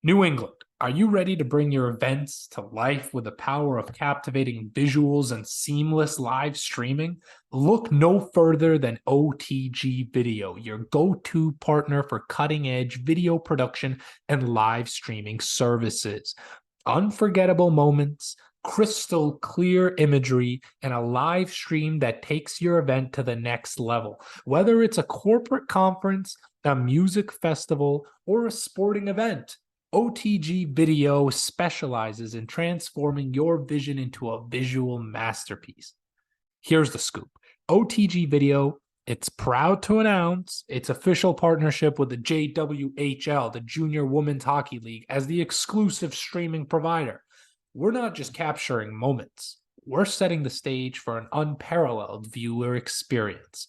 New England, are you ready to bring your events to life with the power of captivating visuals and seamless live streaming? Look no further than OTG Video, your go to partner for cutting edge video production and live streaming services. Unforgettable moments, crystal clear imagery, and a live stream that takes your event to the next level. Whether it's a corporate conference, a music festival, or a sporting event, OTG Video specializes in transforming your vision into a visual masterpiece. Here's the scoop. OTG Video, it's proud to announce its official partnership with the JWHL, the Junior Women's Hockey League, as the exclusive streaming provider. We're not just capturing moments, we're setting the stage for an unparalleled viewer experience.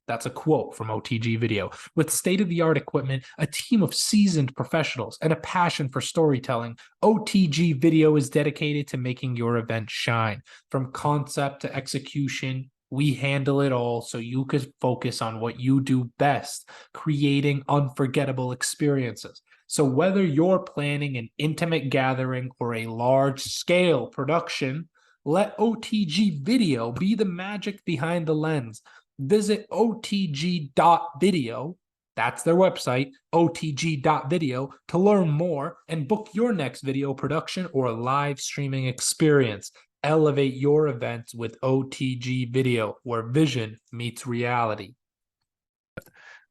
That's a quote from OTG Video. With state of the art equipment, a team of seasoned professionals, and a passion for storytelling, OTG Video is dedicated to making your event shine. From concept to execution, we handle it all so you could focus on what you do best, creating unforgettable experiences. So, whether you're planning an intimate gathering or a large scale production, let OTG Video be the magic behind the lens. Visit otg.video, that's their website, otg.video, to learn more and book your next video production or live streaming experience. Elevate your events with OTG Video, where vision meets reality.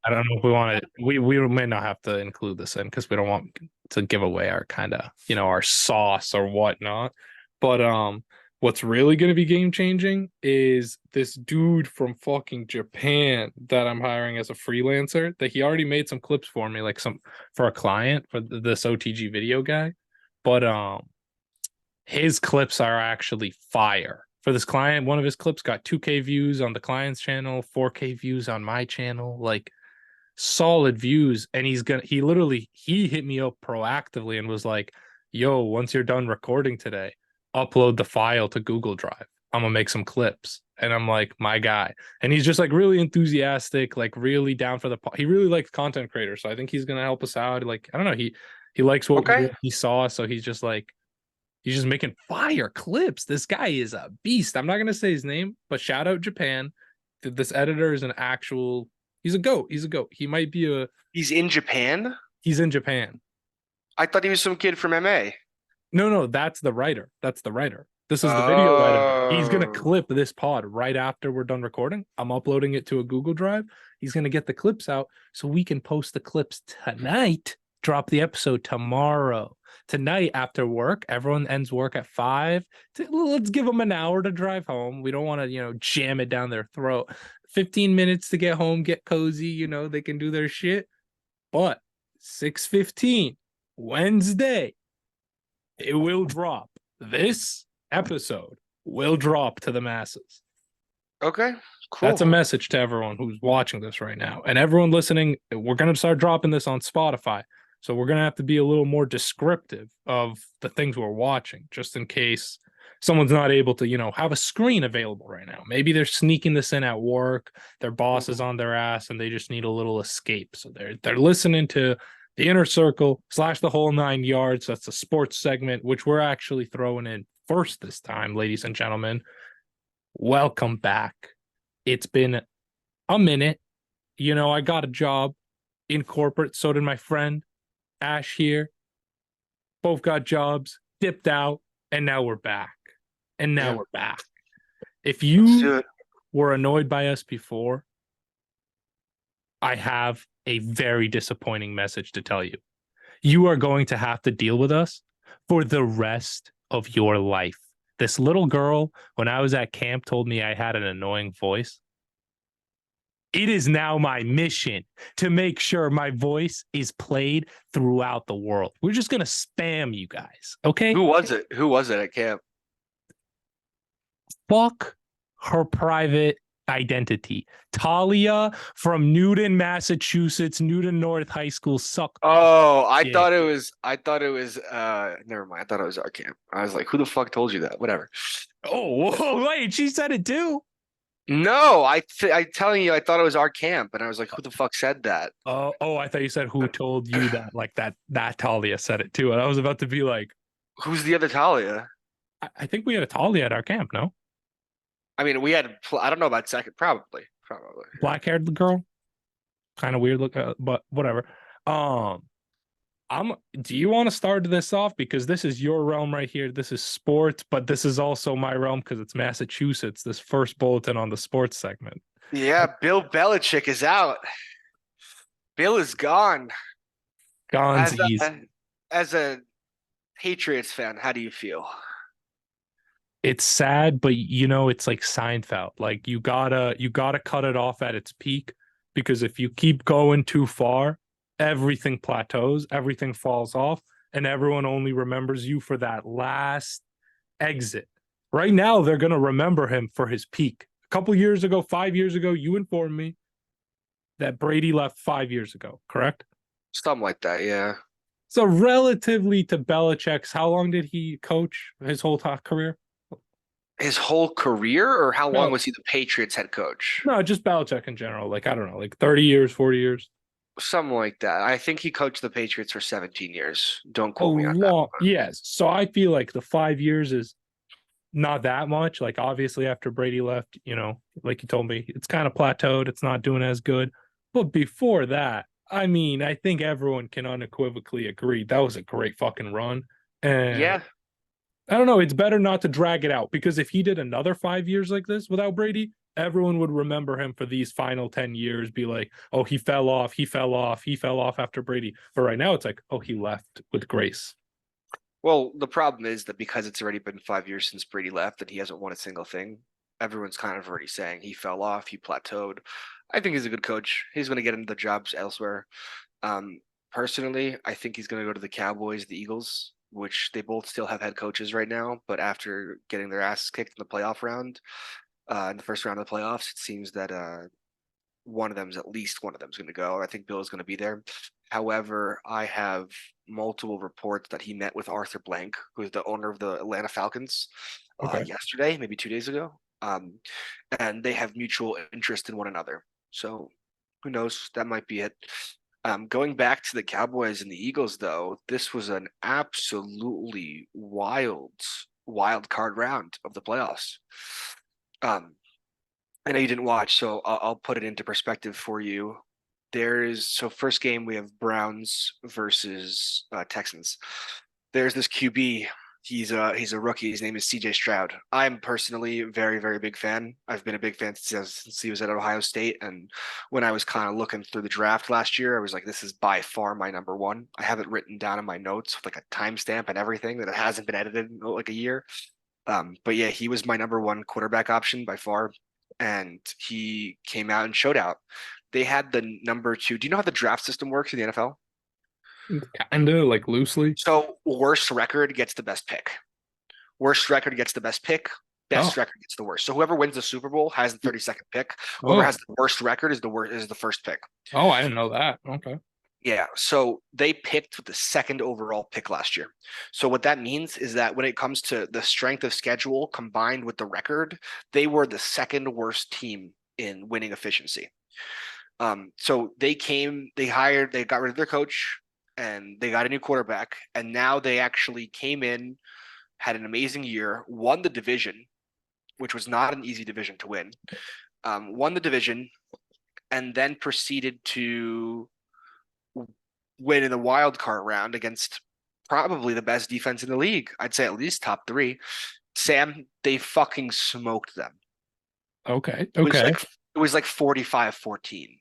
I don't know if we want to. We may not have to include this in because we don't want to give away our kind of our sauce or whatnot. But what's really going to be game changing is this dude from fucking Japan that I'm hiring as a freelancer. That he already made some clips for me, like some for a client for this OTG Video guy. But his clips are actually fire. For this client, one of his clips got 2K views on the client's channel, 4K views on my channel, like solid views. And he hit me up proactively and was like, yo, once you're done recording today, upload the file to Google Drive. I'm gonna make some clips. And I'm like, my guy. And he's just like really enthusiastic, like really down for he really likes content creators. So I think he's gonna help us out. Like, I don't know, he likes what Okay. he saw. So he's just making fire clips. This guy is a beast. I'm not gonna say his name, but shout out Japan. This editor is he's a goat. He's a goat. He might be He's in Japan? he's in Japan. I thought he was some kid from MA. No, that's the writer. That's the writer. This is the video editor. He's gonna clip this pod right after we're done recording. I'm uploading it to a Google Drive. He's gonna get the clips out so we can post the clips tonight. Drop the episode tomorrow. Tonight after work, everyone ends work at 5. Let's give them an hour to drive home. We don't want to, jam it down their throat. 15 minutes to get home, get cozy, they can do their shit. But 6:15 Wednesday, it will drop. This episode will drop to the masses. Okay, cool. That's a message to everyone who's watching this right now. And everyone listening, we're going to start dropping this on Spotify. So we're going to have to be a little more descriptive of the things we're watching, just in case someone's not able to, have a screen available right now. Maybe they're sneaking this in at work, their boss is on their ass, and they just need a little escape. So they're listening to the Inner Circle / the Whole 9 Yards. That's a sports segment, which we're actually throwing in first this time, ladies and gentlemen. Welcome back. It's been a minute. I got a job in corporate. So did my friend Ash here. Both got jobs, dipped out, and now we're back. We're back. If you were annoyed by us before, I have a very disappointing message to tell you. You are going to have to deal with us for the rest of your life. This little girl, when I was at camp, told me I had an annoying voice. It is now my mission to make sure my voice is played throughout the world. We're just going to spam you guys, okay? Who was it? Who was it at camp? Fuck her private identity. Talia from Newton, Massachusetts, Newton North High School suck. Oh, I thought it was never mind. I thought it was our camp. I was like, who the fuck told you that? Whatever. Oh, whoa, wait, she said it too. No, I'm telling you, I thought it was our camp, and I was like, who the fuck said that? Oh, I thought you said who told you that, like that Talia said it too. And I was about to be like, Who's the other Talia? I think we had a Talia at our camp, no? I mean, I don't know about second, probably. Black haired girl, kind of weird look, but whatever. Um, do you want to start this off because this is your realm right here? This is sports, but this is also my realm because it's Massachusetts. This first bulletin on the sports segment. Yeah, Bill Belichick is out. Bill is gone. As Gonzies. a Patriots fan, how do you feel? It's sad, but it's like Seinfeld. Like you gotta cut it off at its peak because if you keep going too far, everything plateaus, everything falls off, and everyone only remembers you for that last exit. Right now, they're gonna remember him for his peak. A couple years ago, 5 years ago, you informed me that Brady left 5 years ago, correct? Something like that, yeah. So relatively to Belichick's, how long did he coach his whole career? His whole career, or how long No, was he the Patriots head coach? no, just Belichick in general. Like I don't know, like 30 years, 40 years. Something like that. I think he coached the Patriots for 17 years. Don't A quote me on that. long, yes. So I feel like the 5 years is not that much. Like obviously after Brady left, like you told me, it's kind of plateaued. It's not doing as good. But before that, I mean, I think everyone can unequivocally agree that was a great fucking run. And Yeah. I don't know, it's better not to drag it out because if he did another 5 years like this without Brady, everyone would remember him for these final 10 years, be like, oh, he fell off, he fell off, he fell off after Brady. But right now it's like, oh, he left with grace. Well, the problem is that because it's already been 5 years since Brady left and he hasn't won a single thing, everyone's kind of already saying he fell off, he plateaued. I think he's a good coach. He's going to get into the jobs elsewhere. Um, Personally, I think he's going to go to the Cowboys, the Eagles, which they both still have head coaches right now. But after getting their asses kicked in the playoff round, in the first round of the playoffs, it seems that at least one of them's going to go. I think Bill is going to be there. However, I have multiple reports that he met with Arthur Blank, who is the owner of the Atlanta Falcons, Okay. yesterday, maybe 2 days ago. And they have mutual interest in one another. So who knows? That might be it. Going back to the Cowboys and the Eagles, though, this was an absolutely wild card round of the playoffs. Um, I know you didn't watch, so I'll put it into perspective for you. First game we have Browns versus Texans. There's this QB. He's a rookie. His name is CJ Stroud. I'm personally a very, very big fan. I've been a big fan since he was at Ohio State. And when I was kind of looking through the draft last year, I was like, this is by far my number one. I have it written down in my notes with like a timestamp and everything that it hasn't been edited in like a year. But yeah, he was my number one quarterback option by far. And he came out and showed out. They had the number two. Do you know how the draft system works in the NFL? Kinda like loosely. So worst record gets the best pick. Worst record gets the best pick. Best Oh, record gets the worst. So whoever wins the Super Bowl has the 32nd pick. Whoever oh, has the worst record is the first pick. oh, I didn't know that. Okay. Yeah, so they picked with the second overall pick last year. So what that means is that when it comes to the strength of schedule combined with the record, they were the second worst team in winning efficiency. So they got rid of their coach and they got a new quarterback, and now they actually came in, had an amazing year, won the division, which was not an easy division to win. Won the division, and then proceeded to win in the wild card round against probably the best defense in the league. I'd say at least top three. Sam, they fucking smoked them. Okay. It was Okay. like it was like 45-14.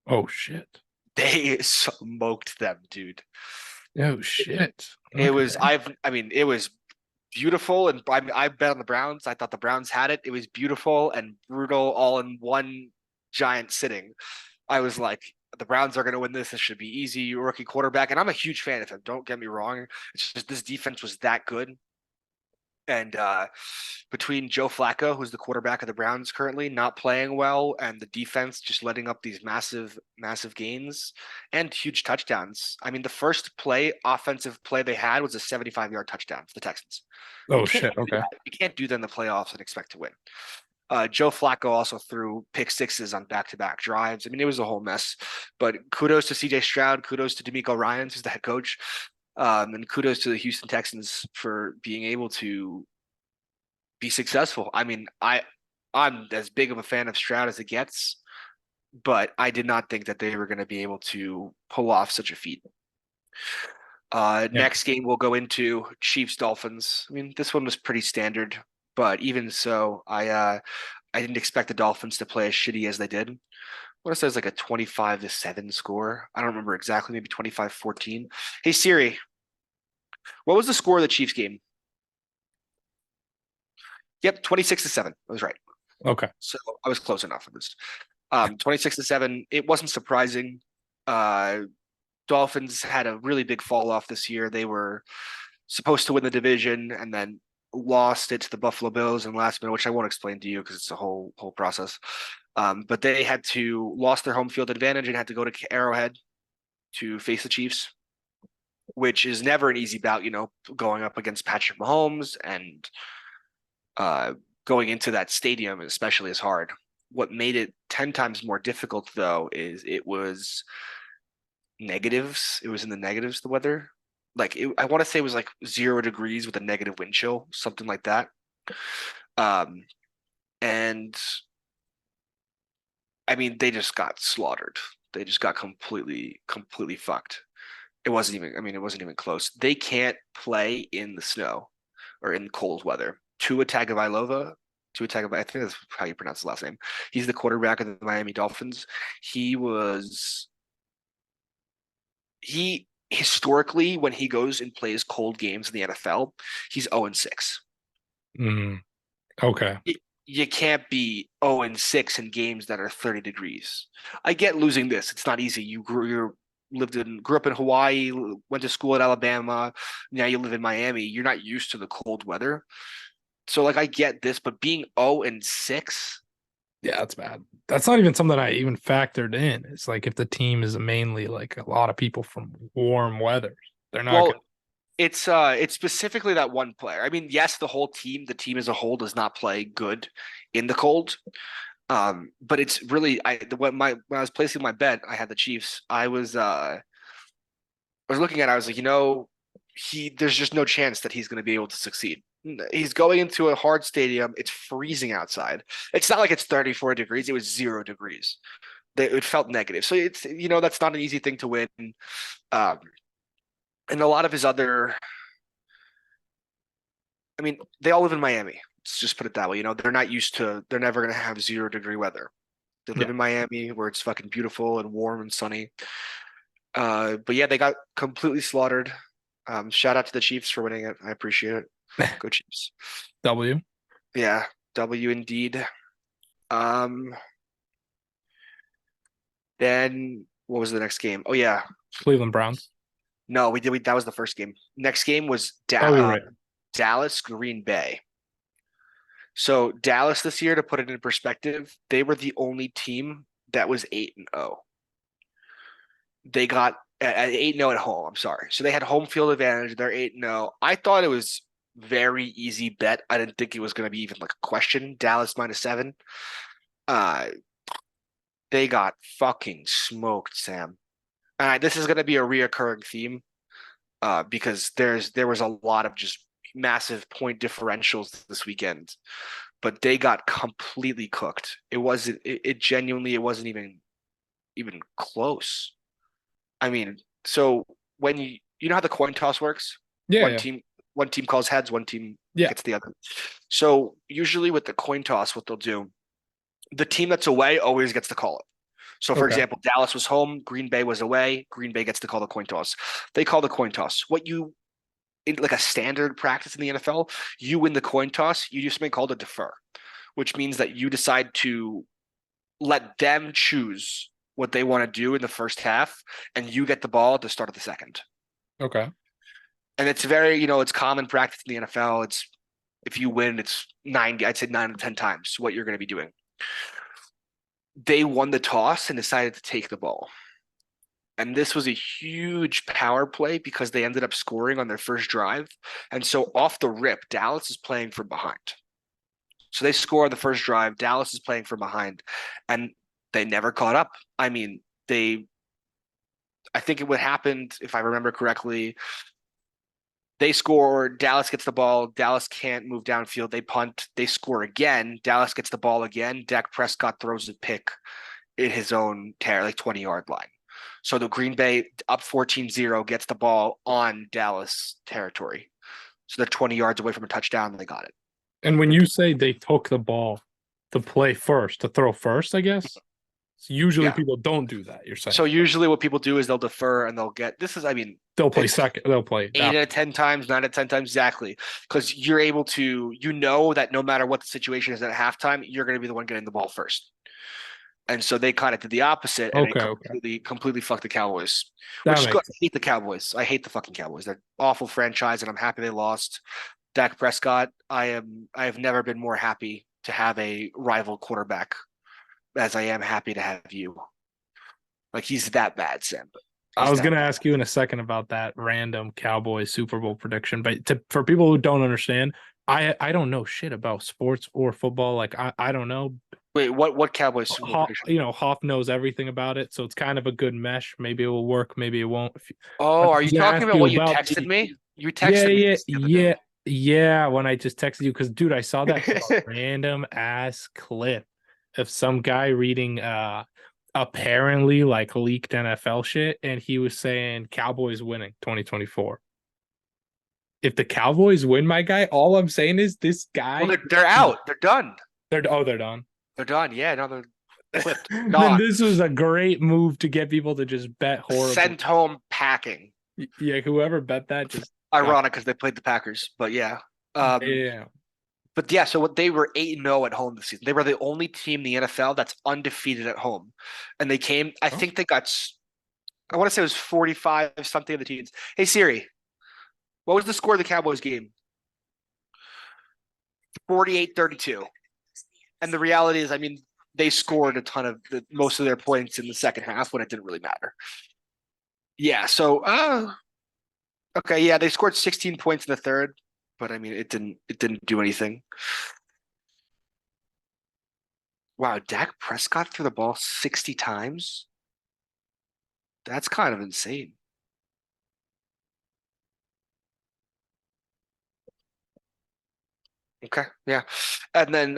Oh shit. They smoked them, dude. Oh shit. It was Okay. it was beautiful, and I bet on the Browns. I thought the Browns had it. It was beautiful and brutal all in one giant sitting. I was like, the Browns are going to win this. This should be easy. Rookie quarterback, and I'm a huge fan of him. Don't get me wrong. It's just this defense was that good. And between Joe Flacco, who's the quarterback of the Browns currently, not playing well, and the defense just letting up these massive, massive gains and huge touchdowns. I mean, the first offensive play they had was a 75-yard touchdown for the Texans. You Oh can't shit. do Okay. that. You can't do that in the playoffs and expect to win. Joe Flacco also threw pick sixes on back-to-back drives. I mean, it was a whole mess. But kudos to CJ Stroud, kudos to D'Amico Ryans, who's the head coach, and kudos to the Houston Texans for being able to be successful. I mean, I'm as big of a fan of Stroud as it gets, but I did not think that they were going to be able to pull off such a feat. Next game we'll go into Chiefs Dolphins. I mean, this one was pretty standard, but even so, I didn't expect the Dolphins to play as shitty as they did. What if it was like a 25-7 score? I don't remember exactly, maybe 25-14. Hey Siri, what was the score of the Chiefs game? Yep, 26-7. I was right. Okay. So I was close enough at least. 26-7. It wasn't surprising. Dolphins had a really big fall off this year. They were supposed to win the division and then lost it to the Buffalo Bills in last minute, which I won't explain to you because it's a whole process. But they had to lost their home field advantage and had to go to Arrowhead to face the Chiefs, which is never an easy bout, going up against Patrick Mahomes and going into that stadium especially is hard. What made it 10 times more difficult though is it was negatives. It was in the negatives, the weather. I want to say it was like 0 degrees with a negative wind chill, something like that. And I mean, they just got slaughtered. They just got completely fucked. It wasn't even close. They can't play in the snow or in cold weather. Tua Tagovailoa, I think that's how you pronounce his last name. He's the quarterback of the Miami Dolphins. He historically, when he goes and plays cold games in the NFL, he's 0-6. Okay. You can't be 0-6 in games that are 30 degrees. I get losing this. It's not easy. You grew up in Hawaii, went to school at Alabama. Now you live in Miami. You're not used to the cold weather. So I get this, but being 0-6. Yeah, that's bad. That's not even something I even factored in. It's like if the team is mainly like a lot of people from warm weather, they're not. Well, it's specifically that one player. I mean, yes, the team as a whole does not play good in the cold. But it's really when I was placing my bet, I had the Chiefs. I was looking at it, I was like, there's just no chance that he's going to be able to succeed. He's going into a hard stadium. It's freezing outside. It's not like it's 34 degrees. It was 0 degrees. It felt negative. So it's that's not an easy thing to win. And a lot of his other, I mean, they all live in Miami. Let's just put it that way. They're not used to. They're never going to have 0 degree weather. They live in Miami where it's fucking beautiful and warm and sunny. But yeah, they got completely slaughtered. Shout out to the Chiefs for winning it. I appreciate it. Go Chiefs. W. Yeah, W indeed. Then what was the next game? Oh yeah, Cleveland Browns. no, we did. That was the first game. Next game was Right. Dallas Green Bay. So Dallas this year, to put it in perspective, they were the only team that was 8-0. They got 8-0 at home. I'm sorry. So they had home field advantage. They're 8-0. I thought it was very easy bet. I didn't think it was going to be even like a question. Dallas -7. They got fucking smoked, Sam. And this is going to be a reoccurring theme because there was a lot of just massive point differentials this weekend, but they got completely cooked. It genuinely wasn't even close. I mean, so when you know how the coin toss works? Yeah. One team calls heads, one team Yeah. gets the other. So usually with the coin toss, what they'll do, the team that's away always gets to call it. So for example, Dallas was home, Green Bay was away, Green Bay gets to call the coin toss. They call the coin toss. Like a standard practice in the NFL, you win the coin toss, you do something called a defer, which means that you decide to let them choose what they want to do in the first half, and you get the ball at the start of the second. Okay. And it's very, it's common practice in the NFL. It's if you win, it's 9 out of 10 times what you're going to be doing. They won the toss and decided to take the ball. And this was a huge power play because they ended up scoring on their first drive. And so off the rip, Dallas is playing from behind. So they score the first drive. Dallas is playing from behind, and they never caught up. I mean, I think what happened, if I remember correctly, they score. Dallas gets the ball. Dallas can't move downfield. They punt. They score again. Dallas gets the ball again. Dak Prescott throws a pick in his own 20-yard line. So the Green Bay up 14-0 gets the ball on Dallas territory. So they're 20 yards away from a touchdown and they got it. And when you say they took the ball to play first, to throw first, I guess, so usually people don't do that, you're saying. So usually what people do is they'll defer and they'll get, they'll play second. They'll play 8 out of 10 times, 9 out of 10 times, exactly. Because you're able to, that no matter what the situation is at halftime, you're going to be the one getting the ball first. And so they kind of did the opposite and completely fucked the Cowboys. Which is good. I hate the Cowboys. I hate the fucking Cowboys. They're an awful franchise, and I'm happy they lost. Dak Prescott, I have never been more happy to have a rival quarterback as I am happy to have you. Like, he's that bad, Sam. I was going to ask you in a second about that random Cowboys Super Bowl prediction, but for people who don't understand, I don't know shit about sports or football. Like, I don't know. Wait, what Cowboys Super Bowl prediction? Hoff knows everything about it, so it's kind of a good mesh. Maybe it will work, maybe it won't. Are you talking about what you texted me? You texted me. Yeah, when I just texted you, because, dude, I saw that random ass clip of some guy reading apparently like leaked NFL shit, and he was saying Cowboys winning 2024. If the Cowboys win, my guy, all I'm saying is this guy. Well, they're out. They're done. They're done. They're done. Yeah, no, they're clipped. Then this was a great move to get people to just bet horrible. Sent home packing. Yeah, whoever bet that just ironic because they played the Packers, but yeah. Yeah. But yeah, so they were 8-0 at home this season. They were the only team in the NFL that's undefeated at home. And they came, I think they got, I want to say it was 45 something of the teams. Hey Siri, what was the score of the Cowboys game? 48-32. And the reality is, I mean, they scored a ton of most of their points in the second half when it didn't really matter. Yeah, so okay, yeah, they scored 16 points in the third, but I mean, it didn't do anything. Wow, Dak Prescott threw the ball 60 times? That's kind of insane. Okay, yeah. And then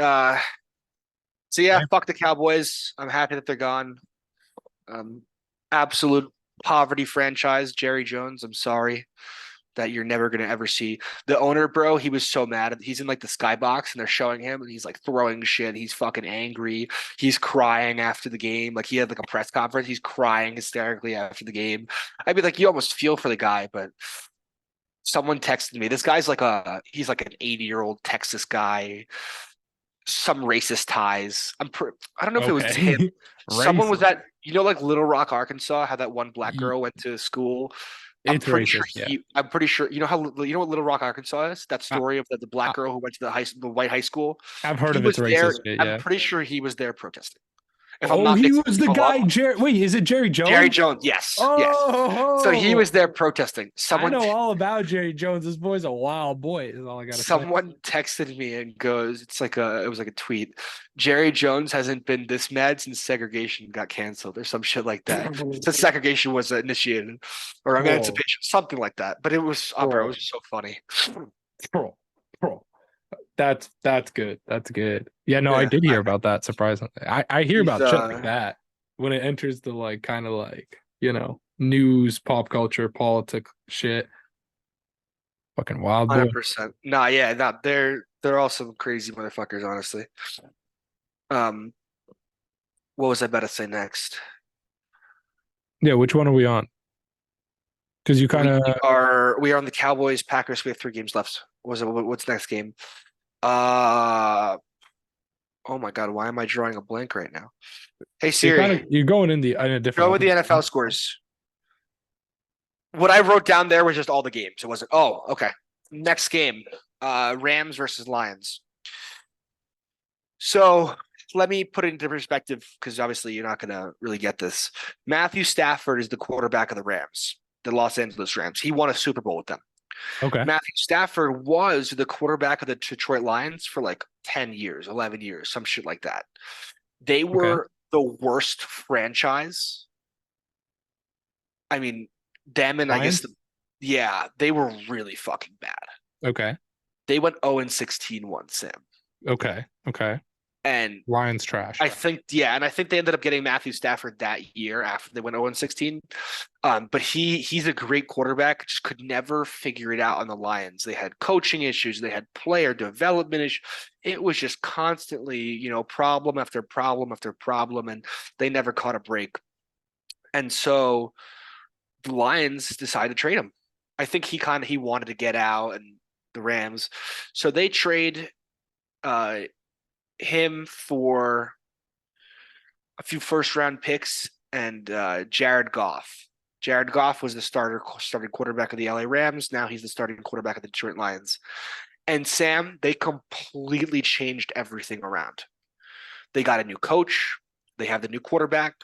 so yeah, fuck the Cowboys. I'm happy that they're gone. Absolute poverty franchise, Jerry Jones. I'm sorry that you're never gonna ever see the owner, bro. He was so mad. He's in like the skybox and they're showing him and he's like throwing shit. He's fucking angry. He's crying after the game. Like he had like a press conference. He's crying hysterically after the game. I'd be like, you almost feel for the guy, but someone texted me. This guy's like he's like an 80-year-old Texas guy. Some racist ties. I don't know if it was him. Someone was at, like Little Rock, Arkansas, how that one black girl went to school. I'm pretty sure you know what Little Rock, Arkansas is? That story of the black girl who went to the white high school. I've heard of it. Racist. I'm pretty sure he was there protesting. He was the guy. Wait, is it Jerry Jones? Jerry Jones, yes. So he was there protesting. I know all about Jerry Jones. This boy's a wild boy. Is all I got to say. Someone texted me and goes, it was like a tweet. Jerry Jones hasn't been this mad since segregation got canceled or some shit like that. Since segregation was initiated or emancipation, something like that. But it was, bro, it was so funny. Bro. That's good. That's good. Yeah, no, I did hear about that. Surprisingly, I hear about shit like that when it enters the like kind of like news, pop culture, politics shit. Fucking wild. 100%. Nah, yeah, no, they're all some crazy motherfuckers, honestly. What was I about to say next? Yeah, which one are we on? Because you kind of we are on the Cowboys Packers. We have 3 games left. What's next game? Oh my god, why am I drawing a blank right now? Hey Siri, you're going in a different. Go with the NFL scores. What I wrote down there was just all the games. It wasn't. Oh, okay. Next game, Rams versus Lions. So let me put it into perspective because obviously you're not gonna really get this. Matthew Stafford is the quarterback of the Rams, the Los Angeles Rams. He won a Super Bowl with them. Okay. Matthew Stafford was the quarterback of the Detroit Lions for like 10 years, 11 years, some shit like that. They Okay. were the worst franchise. I mean, them and I guess Lions. yeah, they were really fucking bad. Okay. They went 0-16 once, Sam. Okay. Okay. And Lions trash. I think they ended up getting Matthew Stafford that year after they went 0-16. But he's a great quarterback, just could never figure it out on the Lions. They had coaching issues, they had player development issues. It was just constantly, problem after problem after problem, and they never caught a break. And so the Lions decided to trade him. I think he wanted to get out, and the Rams. So they trade uh him for a few first round picks and Jared Goff. Jared Goff was the starting quarterback of the LA Rams. Now he's the starting quarterback of the Detroit Lions. And Sam, they completely changed everything around. They got a new coach. They have the new quarterback,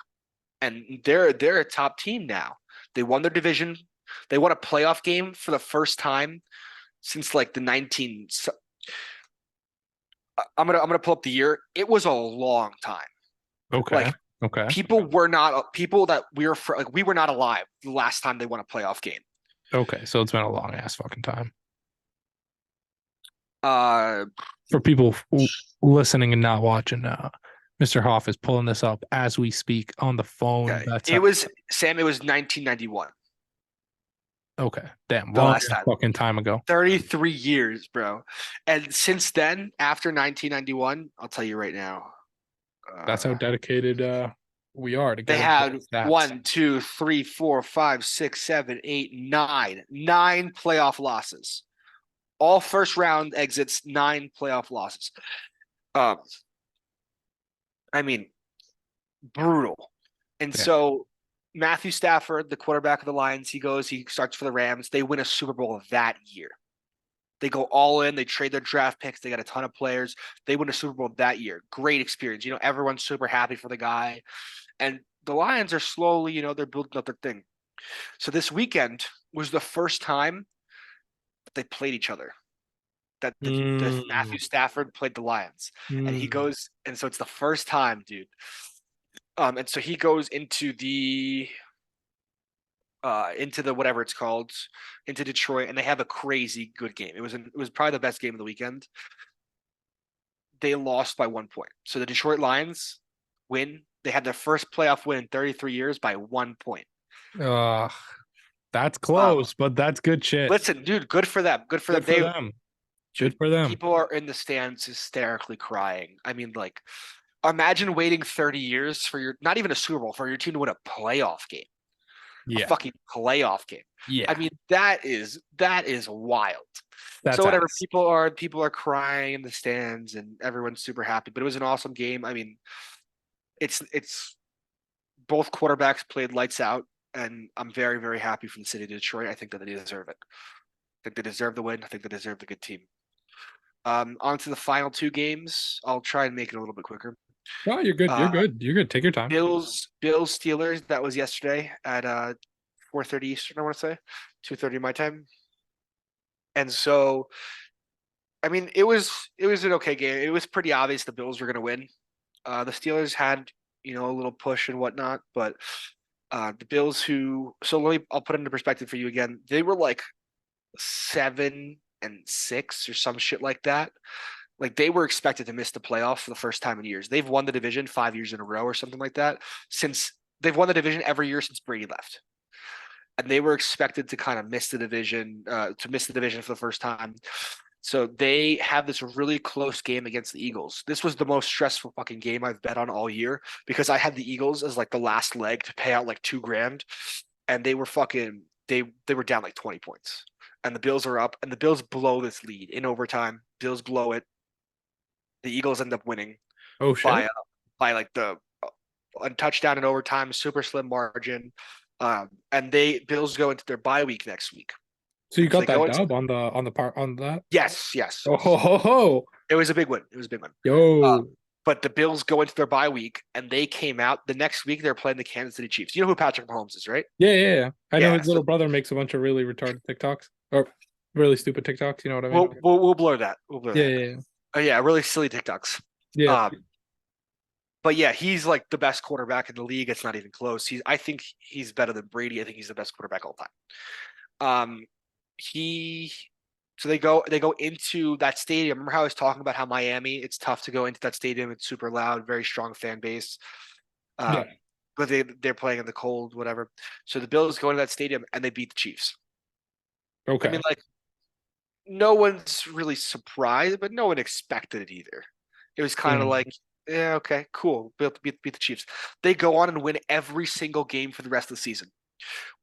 and they're a top team now. They won their division. They won a playoff game for the first time since like the 19. I'm gonna pull up the year. It was a long time. Okay. Like Okay. people that we were not alive the last time they won a playoff game. Okay. So it's been a long ass fucking time. Uh, For people listening and not watching, Mr. Hoff is pulling this up as we speak on the phone. okay. That's It was 1991. okay. Damn, The long last time. fucking time ago. 33 years, bro. And since then, after 1991, I'll tell you right now. That's how dedicated we are to They get had stats. 1, 2, 3, 4, 5, 6, 7, 8, 9 playoff losses. All first round exits, 9 playoff losses. I mean, brutal. And Yeah. so Matthew Stafford, the quarterback of the Lions, he starts for the Rams. They win a Super Bowl that year. They go all in. They trade their draft picks. They got a ton of players. They win a Super Bowl that year. Great experience. Everyone's super happy for the guy. And the Lions are slowly, they're building up their thing. So this weekend was the first time that they played each other. That Matthew Stafford played the Lions. And he goes, and so it's the first time, dude. And so he goes into the whatever it's called, into Detroit, and they have a crazy good game. It was probably the best game of the weekend. They lost by 1 point. So the Detroit Lions win. They had their first playoff win in 33 years by 1 point. That's close, but that's good shit. Listen, dude, good for them. Good for them. Good for them. People are in the stands hysterically crying. I mean, like, imagine waiting 30 years for not even a Super Bowl, for your team to win a playoff game. Yeah. A fucking playoff game. Yeah. I mean, that is wild. That's so whatever, nice. people are crying in the stands and everyone's super happy, but it was an awesome game. I mean, it's both quarterbacks played lights out, and I'm very, very happy for the city of Detroit. I think that they deserve it. I think they deserve the win. I think they deserve the good team. On to the final 2 games. I'll try and make it a little bit quicker. Oh, you're good. You're good. You're good. Take your time. Bills Steelers. That was yesterday at 4:30 Eastern. I want to say 2:30 my time. And so, I mean, it was an okay game. It was pretty obvious the Bills were going to win. The Steelers had a little push and whatnot, but the Bills I'll put it into perspective for you again. They were like 7-6 or some shit like that. Like, they were expected to miss the playoffs for the first time in years. They've won the division 5 years in a row or something like that. Since they've won the division every year since Brady left. And they were expected to kind of miss the division for the first time. So they have this really close game against the Eagles. This was the most stressful fucking game I've bet on all year, because I had the Eagles as like the last leg to pay out like $2,000, and they were they were down like 20 points, and the Bills are up, and the Bills blow this lead in overtime. Bills blow it. The Eagles end up winning. Oh shit! By like a touchdown in overtime, super slim margin, and Bills go into their bye week next week. So you got that dub on that? Yes. Oh ho. It was a big win. Yo. But the Bills go into their bye week, and they came out the next week. They're playing the Kansas City Chiefs. You know who Patrick Mahomes is, right? Yeah. I know his little brother makes a bunch of really retarded TikToks. Or Really stupid TikToks. You know what I mean? We'll blur that. We'll blur Yeah, that. yeah, yeah. Yeah, really silly TikToks. Yeah. But yeah, he's like the best quarterback in the league. It's not even close. I think he's better than Brady. I think he's the best quarterback all time. He so they go into that stadium. Remember how I was talking about how Miami, it's tough to go into that stadium. It's super loud, very strong fan base. Yeah. But they're playing in the cold, whatever. So the Bills go into that stadium and they beat the Chiefs. Okay. I mean, like, no one's really surprised, but no one expected it either. It was kind of like, yeah, okay, cool. Beat the Chiefs. They go on and win every single game for the rest of the season.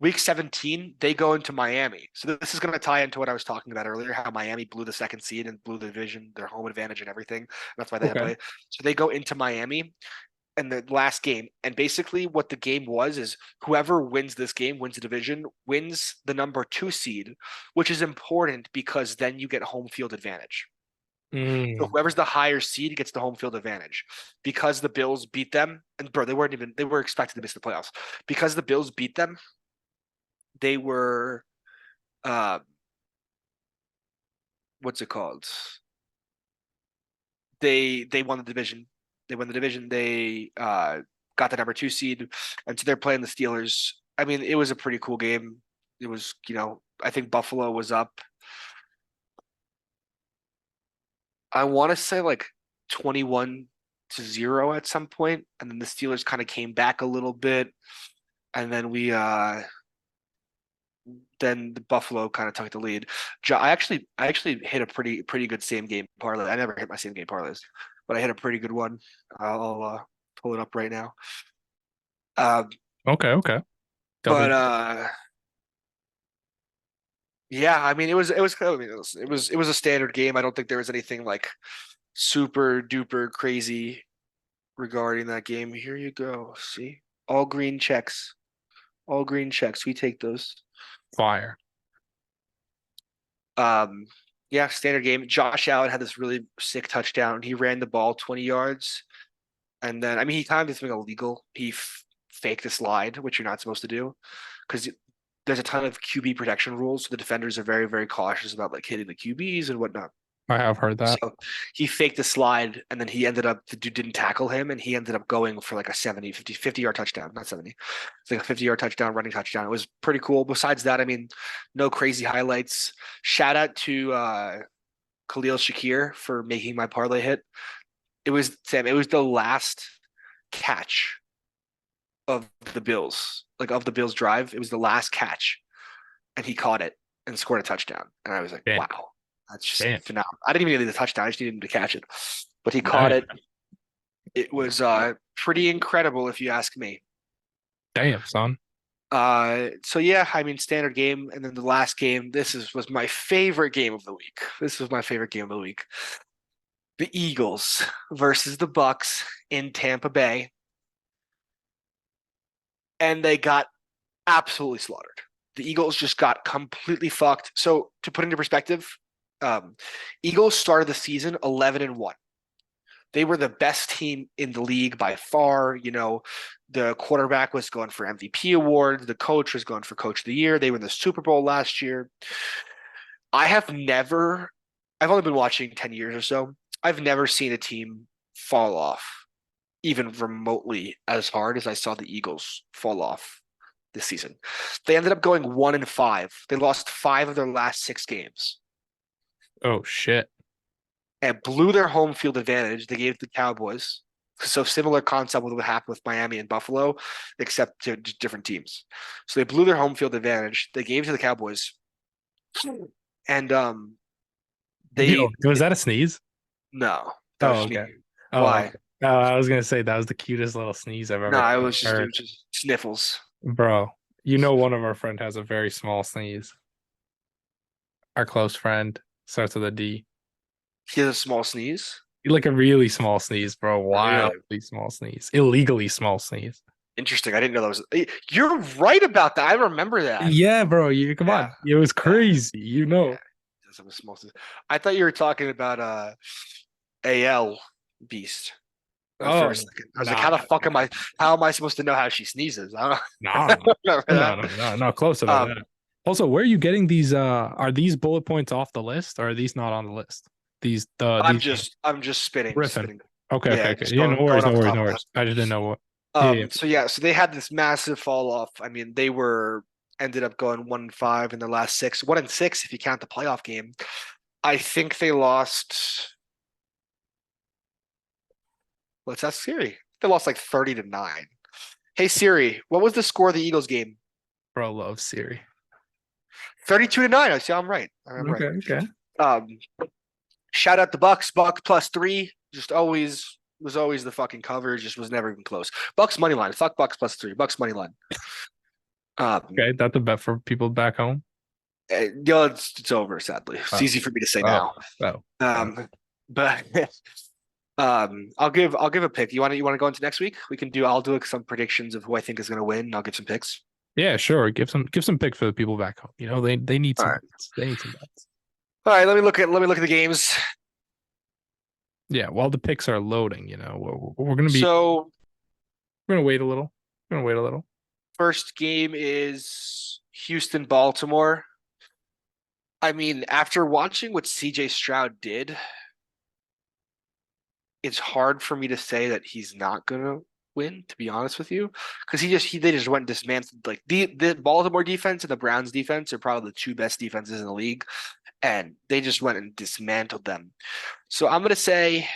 Week 17, they go into Miami. So this is going to tie into what I was talking about earlier, how Miami blew the second seed and blew the division, their home advantage and everything. That's why they had to play. So they go into Miami in the last game. And basically what the game was is whoever wins this game, wins the division, wins the number 2 seed, which is important because then you get home field advantage. So whoever's the higher seed gets the home field advantage. Because the Bills beat them, and bro, they were expected to miss the playoffs. Because the Bills beat them, they were what's it called? They won the division. They won the division. They got the number 2 seed, and so they're playing the Steelers. I mean, it was a pretty cool game. It was, I think Buffalo was up. I want to say like 21-0 at some point, and then the Steelers kind of came back a little bit, and then then the Buffalo kind of took the lead. I actually hit a pretty good same game parlay. I never hit my same game parlays, but I hit a pretty good one. I'll pull it up right now. Okay. But yeah, I mean, it was a standard game. I don't think there was anything like super duper crazy regarding that game. Here you go. See, all green checks. All green checks. We take those. Fire. Yeah, standard game. Josh Allen had this really sick touchdown. He ran the ball 20 yards, and then, I mean, he kind of did something illegal. He faked a slide, which you're not supposed to do, because there's a ton of QB protection rules. So the defenders are very, very cautious about like hitting the QBs and whatnot. I have heard that. So he faked a slide, and then the dude didn't tackle him, and he ended up going for like a 50-yard touchdown, not 70. It's like a 50-yard touchdown, running touchdown. It was pretty cool. Besides that, I mean, no crazy highlights. Shout out to Khalil Shakir for making my parlay hit. It was the last catch of the Bills, like of the Bills drive. It was the last catch, and he caught it and scored a touchdown. And I was like, Damn. wow. That's just phenomenal. I didn't even need the touchdown. I just needed him to catch it. But he caught it. It was pretty incredible, if you ask me. Damn, son. So yeah, I mean, standard game. And then the last game, was my favorite game of the week. This was my favorite game of the week. The Eagles versus the Bucks in Tampa Bay. And they got absolutely slaughtered. The Eagles just got completely fucked. So to put into perspective, Eagles started the season 11-1. They were the best team in the league by far. The quarterback was going for MVP awards. The coach was going for coach of the year. They were in the Super Bowl last year. I've only been watching 10 years or so. I've never seen a team fall off even remotely as hard as I saw the Eagles fall off this season. They ended up going 1-5. They lost 5 of their last 6 games. Oh shit. And blew their home field advantage. They gave it to the Cowboys. So similar concept with what happened with Miami and Buffalo, except to different teams. So they blew their home field advantage. They gave it to the Cowboys. And was that a sneeze? No. Oh, okay. Why? Oh, I was gonna say that was the cutest little sneeze I've ever No, heard. it was just sniffles. Bro, one of our friend has a very small sneeze. Our close friend starts with a D. He has a small sneeze? Like a really small sneeze, bro. Wildly small sneeze. Illegally small sneeze. Interesting. I didn't know that was. You're right about that. I remember that. Yeah, bro. Come on. It was crazy. Yeah. I thought you were talking about AL Beast. For a second. I was like, how the fuck how am I supposed to know how she sneezes? I don't No, close to that. Also, where are you getting these? Are these bullet points off the list, or are these not on the list? These I'm just spinning, Griffin. spinning. Okay, okay, Yeah, okay. just Yeah, no going worries, no off the worries, top no of worries. I just didn't know what. Yeah, yeah. So they had this massive fall off. I mean, they were ended up going 1-5 in the last six, 1-6 if you count the playoff game. I think they lost. Let's ask Siri. They lost like 30-9. Hey Siri, what was the score of the Eagles game? Bro, love Siri. 32-9. I see. I'm right. I'm right. Okay, okay. Um, shout out the Bucks. Bucks +3. Just always was always the fucking cover. Just was never even close. Bucks money line. Fuck Bucks +3. Bucks money line. Okay, that's the bet for people back home. It's over. Sadly, it's Oh, easy for me to say oh, now. oh. But I'll give a pick. You want to go into next week? I'll do some predictions of who I think is going to win. I'll give some picks. Yeah, sure. Give some picks for the people back home. You know, they need some All right. bets. They need some bets. All right, let me look at the games. Yeah, while the picks are loading, you know, we're So gonna wait a little. We're gonna wait a little. first game is Houston Baltimore. I mean, after watching what CJ Stroud did, it's hard for me to say that he's not gonna win, to be honest with you, because they just went dismantled. Like the Baltimore defense and the Browns defense are probably the two best defenses in the league, and they just went and dismantled them. So I'm gonna say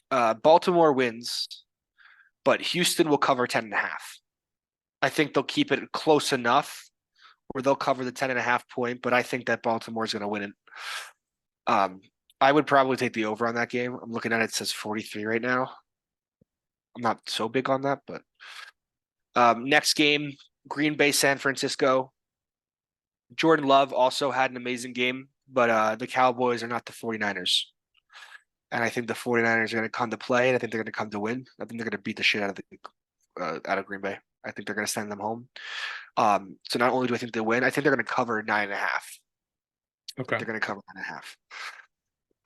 Baltimore wins, but Houston will cover 10.5. I think they'll keep it close enough where they'll cover the 10.5 point, but I think that Baltimore is going to win it. I would probably take the over on that game. I'm looking at it, it says 43 right now. I'm not so big on that, but next game, Green Bay, San Francisco. Jordan Love also had an amazing game, but the Cowboys are not the 49ers. And I think the 49ers are going to come to play, and I think they're going to come to win. I think they're going to beat the shit out of Green Bay. I think they're going to send them home. So not only do I think they win, I think they're going to cover 9.5. Okay. They're going to cover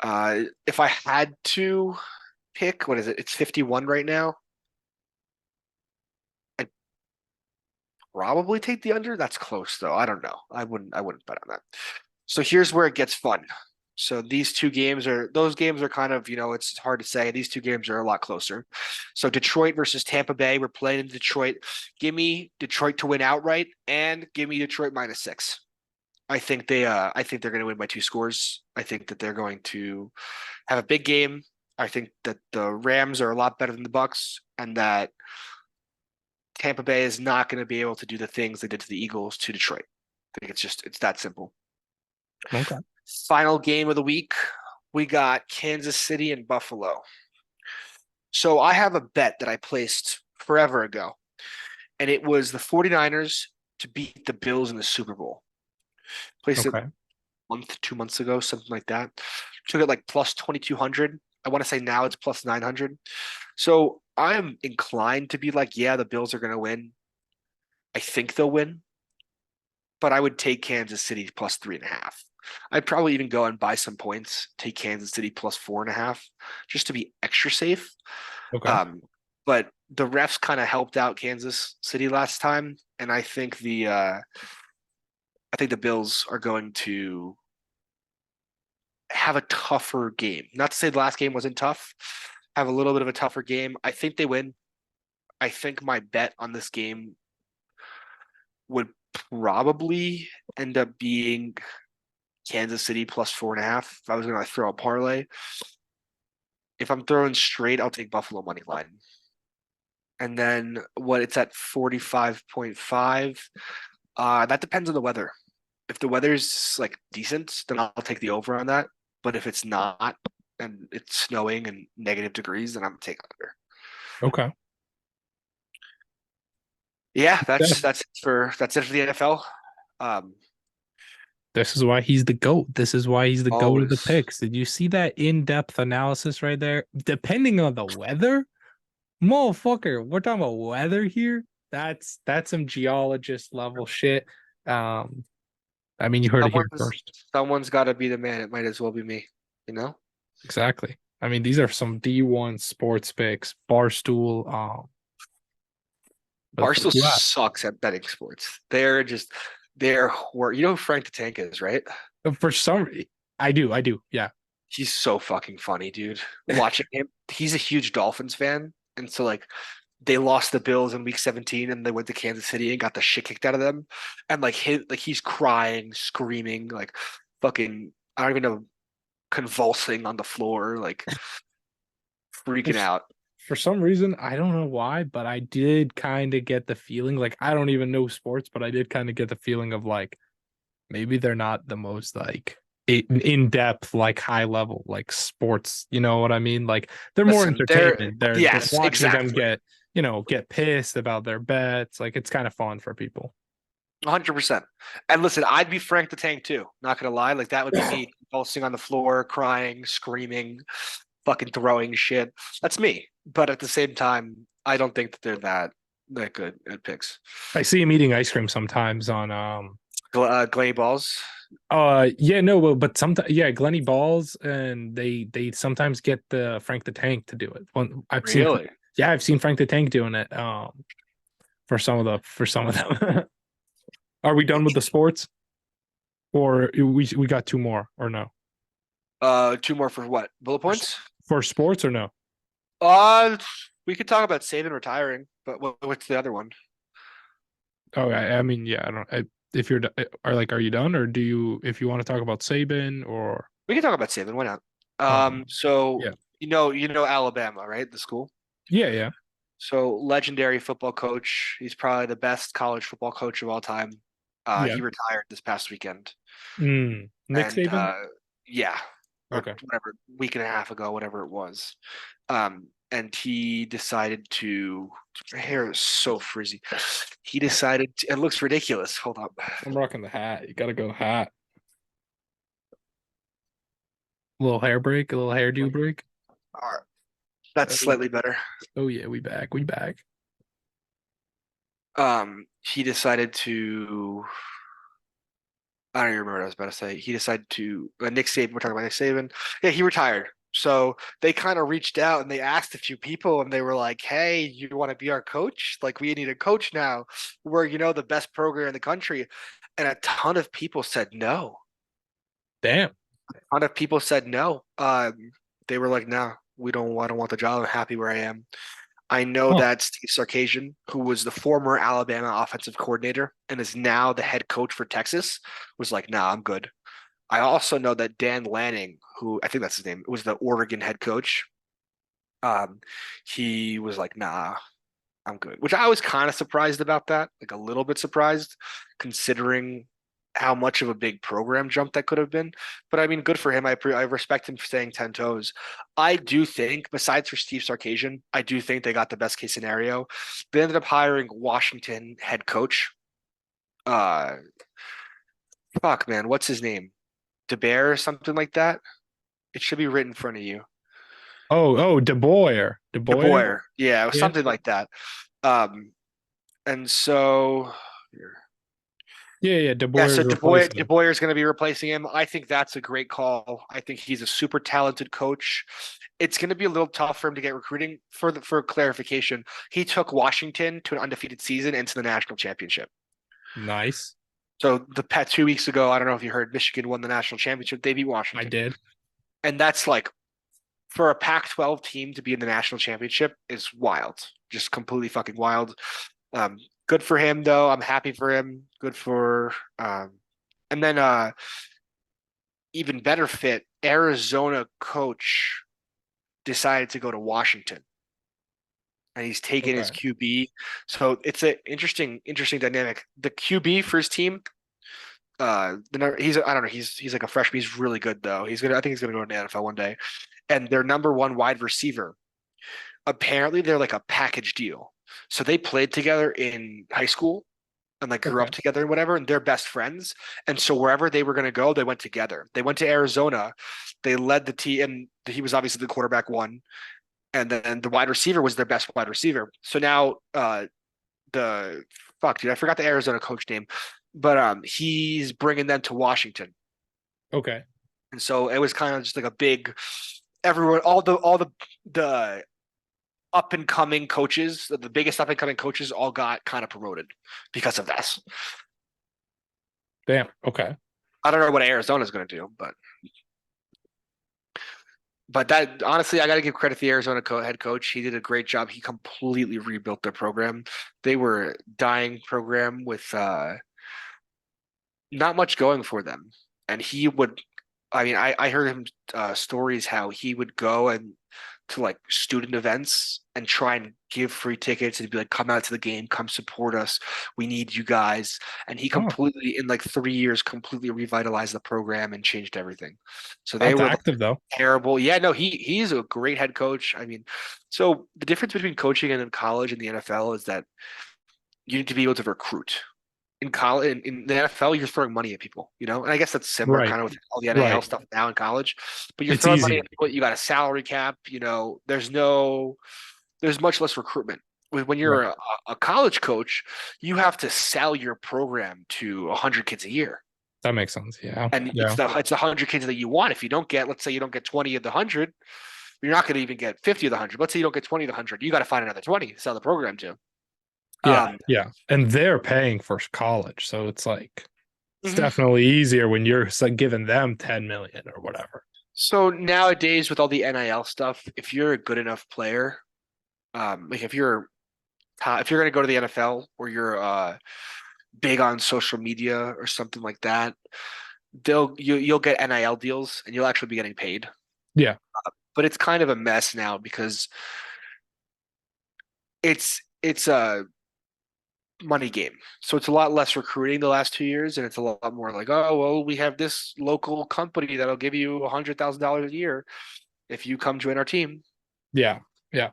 9.5. If I had to pick, what is it? It's 51 right now. I'd probably take the under. That's close though. I don't know. I wouldn't bet on that. So here's where it gets fun. So those games are kind of, it's hard to say. These two games are a lot closer. So Detroit versus Tampa Bay. We're playing in Detroit. Give me Detroit to win outright and give me Detroit -6. I think they're going to win by 2 scores. I think that they're going to have a big game. I think that the Rams are a lot better than the Bucks, and that Tampa Bay is not going to be able to do the things they did to the Eagles to Detroit. I think it's that simple. Okay. Final game of the week, we got Kansas City and Buffalo. So I have a bet that I placed forever ago, and it was the 49ers to beat the Bills in the Super Bowl. Placed it 2 months ago, something like that. Took it like plus 2,200. I want to say now it's plus 900. So I'm inclined to be like, yeah, the Bills are going to win. I think they'll win, but I would take Kansas City plus 3.5. I'd probably even go and buy some points, take Kansas City plus 4.5, just to be extra safe. Okay. But the refs kind of helped out Kansas City last time, and I think the Bills are going to have a tougher game. Not to say the last game wasn't tough, have a little bit of a tougher game. I think they win. I think my bet on this game would probably end up being Kansas City plus 4.5. If I was going to throw a parlay, if I'm throwing straight, I'll take Buffalo money line. And then it's at 45.5. That depends on the weather. If the weather's like decent, then I'll take the over on that. But if it's not and it's snowing and negative degrees, then I'm taking under. Okay. Yeah, that's it for the NFL. This is why he's the GOAT. This is why he's the GOAT of the Always. picks. Did you see that in-depth analysis right there? Depending on the weather, motherfucker, we're talking about weather here. That's some geologist level shit. I mean, you heard it here first. Someone's got to be the man. It might as well be me, you know? Exactly. I mean, these are some D1 sports picks. Barstool. Barstool sucks at betting sports. They're just You know who Frank the Tank is, right? For some, I do. Yeah. He's so fucking funny, dude. Watching him, he's a huge Dolphins fan, and so like they lost the Bills in Week 17, and they went to Kansas City and got the shit kicked out of them, and he's crying, screaming, like fucking I don't even know, convulsing on the floor, like freaking For, out. for some reason, I don't know why, but I did kind of get the feeling, like, I don't even know sports, but I did kind of get the feeling of like maybe they're not the most like in depth, like high level, like sports. You know what I mean? Like they're more Listen, they're entertainment. They're yes, watching them exactly. get pissed about their bets. Like it's kind of fun for people. 100%. And listen, I'd be Frank the Tank too. Not gonna lie, like that would be me convulsing on the floor, crying, screaming, fucking throwing shit. That's me. But at the same time, I don't think that they're that good at picks. I see him eating ice cream sometimes on Glenny Balls. yeah, no, but sometimes, yeah, Glenny Balls, and they sometimes get the Frank the Tank to do it. Really? I've seen Frank the Tank doing it for some of them. Are we done with the sports, or we got two more, or no? Two more for what? Bullet points? For sports or no? Uh, we could talk about Saban retiring, but what's the other one? Oh, I mean, yeah, I don't. If you're are you done, or do you, if you want to talk about Saban or We can talk about Saban. Why not? okay, So yeah, you know Alabama, right? The school. yeah. So legendary football coach. He's probably the best college football coach of all time. Yeah. He retired this past weekend, Nick and Saban. yeah, or Okay. whatever, week and a half ago, whatever it was. And he decided to. My hair is so frizzy. He decided it looks ridiculous. Hold up. I'm rocking the hat. You gotta go hat. A little hair break, a little hairdo break. All right, that's Oh, slightly better. oh yeah, we back. We back. He decided to. I don't even remember what I was about to say. He decided to Nick Saban. We're talking about Nick Saban. Yeah, he retired. So they kind of reached out and they asked a few people, and they were like, "Hey, you want to be our coach? Like, we need a coach now. We're the best program in the country." And a ton of people said no. Damn. A ton of people said no. They were like, "No, we don't. I don't want the job. I'm happy where I am." I know Huh. that Steve Sarkisian, who was the former Alabama offensive coordinator and is now the head coach for Texas, was like, "Nah, I'm good." I also know that Dan Lanning, who I think that's his name, was the Oregon head coach. Um, he was like, "Nah, I'm good," which I was kind of surprised about that, like a little bit surprised, considering how much of a big program jump that could have been. But I mean, good for him. I respect him for staying 10 toes. I do think, besides for Steve Sarkisian, I do think they got the best case scenario. They ended up hiring Washington head coach. Uh, fuck, man, what's his name? DeBear or something like that. It should be written in front of you. Oh, De Boer. De Boer? DeBoer, yeah, Yeah. something like that. Um, and so Yeah. De Yeah, Boer so is replacing De him. Boer is going to be replacing him. I think that's a great call. I think he's a super talented coach. It's going to be a little tough for him to get recruiting. For clarification, he took Washington to an undefeated season into the national championship. Nice. So the past 2 weeks ago, I don't know if you heard, Michigan won the national championship. They beat I Washington, did. and that's like for a Pac-12 team to be in the national championship is wild, just completely fucking wild. Good for him though. I'm happy for him. Good for and then even better fit, Arizona coach decided to go to Washington and he's taken his Okay. QB. So it's an interesting dynamic. The QB for his team, I don't know, he's like a freshman. He's really good though. I think he's gonna go to the NFL one day. And their number one wide receiver, apparently they're like a package deal. So they played together in high school and like grew Okay. up together and whatever, and they're best friends. And so wherever they were going to go, they went together. They went to Arizona. They led the team, and he was obviously the quarterback one, and then the wide receiver was their best wide receiver. So now the fuck, dude, I forgot the Arizona coach name, but he's bringing them to Washington, Okay. and so it was kind of just like a big everyone, all the up and coming coaches, the biggest up and coming coaches all got kind of promoted because of this. Damn. Okay. I don't know what Arizona's going to do, but that honestly, I got to give credit to the Arizona head coach. He did a great job. He completely rebuilt their program. They were a dying program with not much going for them, and he would. I mean, I heard him stories how he would go and to like student events and try and give free tickets and be like, come out to the game, come support us. We need you guys. And he Oh, completely, in like 3 years, completely revitalized the program and changed everything. So they that's were like, active though. terrible. Yeah, no, he's a great head coach. I mean, so the difference between coaching and in college and the NFL is that you need to be able to recruit. In college, in the NFL, you're throwing money at people, you know, and I guess that's similar Right. kind of with all the NIL Right. stuff now in college. But you're It's throwing money easy. at people. You got a salary cap. You know, there's much less recruitment. When you're Right. a college coach, you have to sell your program to 100 kids a year, That makes sense. Yeah. and Yeah. it's the 100 kids that you want. If you don't get, let's say you don't get 20 of the 100, you're not going to even get 50 of the 100. Let's say you don't get 20 of the 100, you got to find another 20 to sell the program to. Yeah. Um, Yeah. And they're paying for college. So it's like, it's mhm. definitely easier when you're like giving them 10 million or whatever. So nowadays, with all the NIL stuff, if you're a good enough player, like if you're going to go to the NFL or you're big on social media or something like that, you'll get NIL deals and you'll actually be getting paid. Yeah. But it's kind of a mess now because it's a money game. So it's a lot less recruiting the last 2 years, and it's a lot more like, oh well, we have this local company that'll give you $100,000 a year if you come join our team. Yeah. Yeah.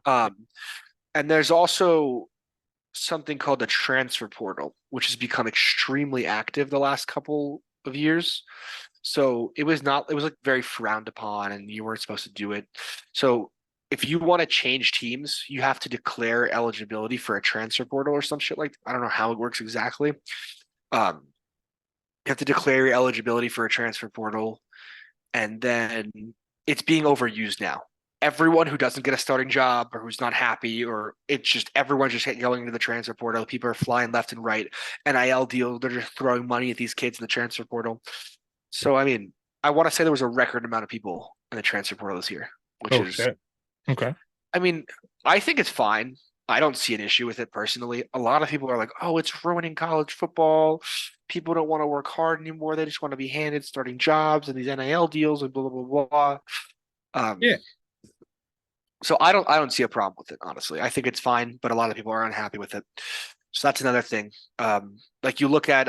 And there's also something called the transfer portal, which has become extremely active the last couple of years. So it was like very frowned upon and you weren't supposed to do it. So if you want to change teams, you have to declare eligibility for a transfer portal or some shit like, I don't know how it works exactly. You have to declare your eligibility for a transfer portal, and then it's being overused now. Everyone who doesn't get a starting job or who's not happy, or it's just everyone's just going into the transfer portal. People are flying left and right. NIL deal, they're just throwing money at these kids in the transfer portal. So I mean, I want to say there was a record amount of people in the transfer portal this year, which Oh is, shit. Okay. I mean, I think it's fine. I don't see an issue with it personally. A lot of people are like, "Oh, it's ruining college football. People don't want to work hard anymore. They just want to be handed starting jobs and these NIL deals and blah blah blah blah." Um, Yeah. so I don't see a problem with it, honestly. I think it's fine, but a lot of people are unhappy with it. So that's another thing. Like you look at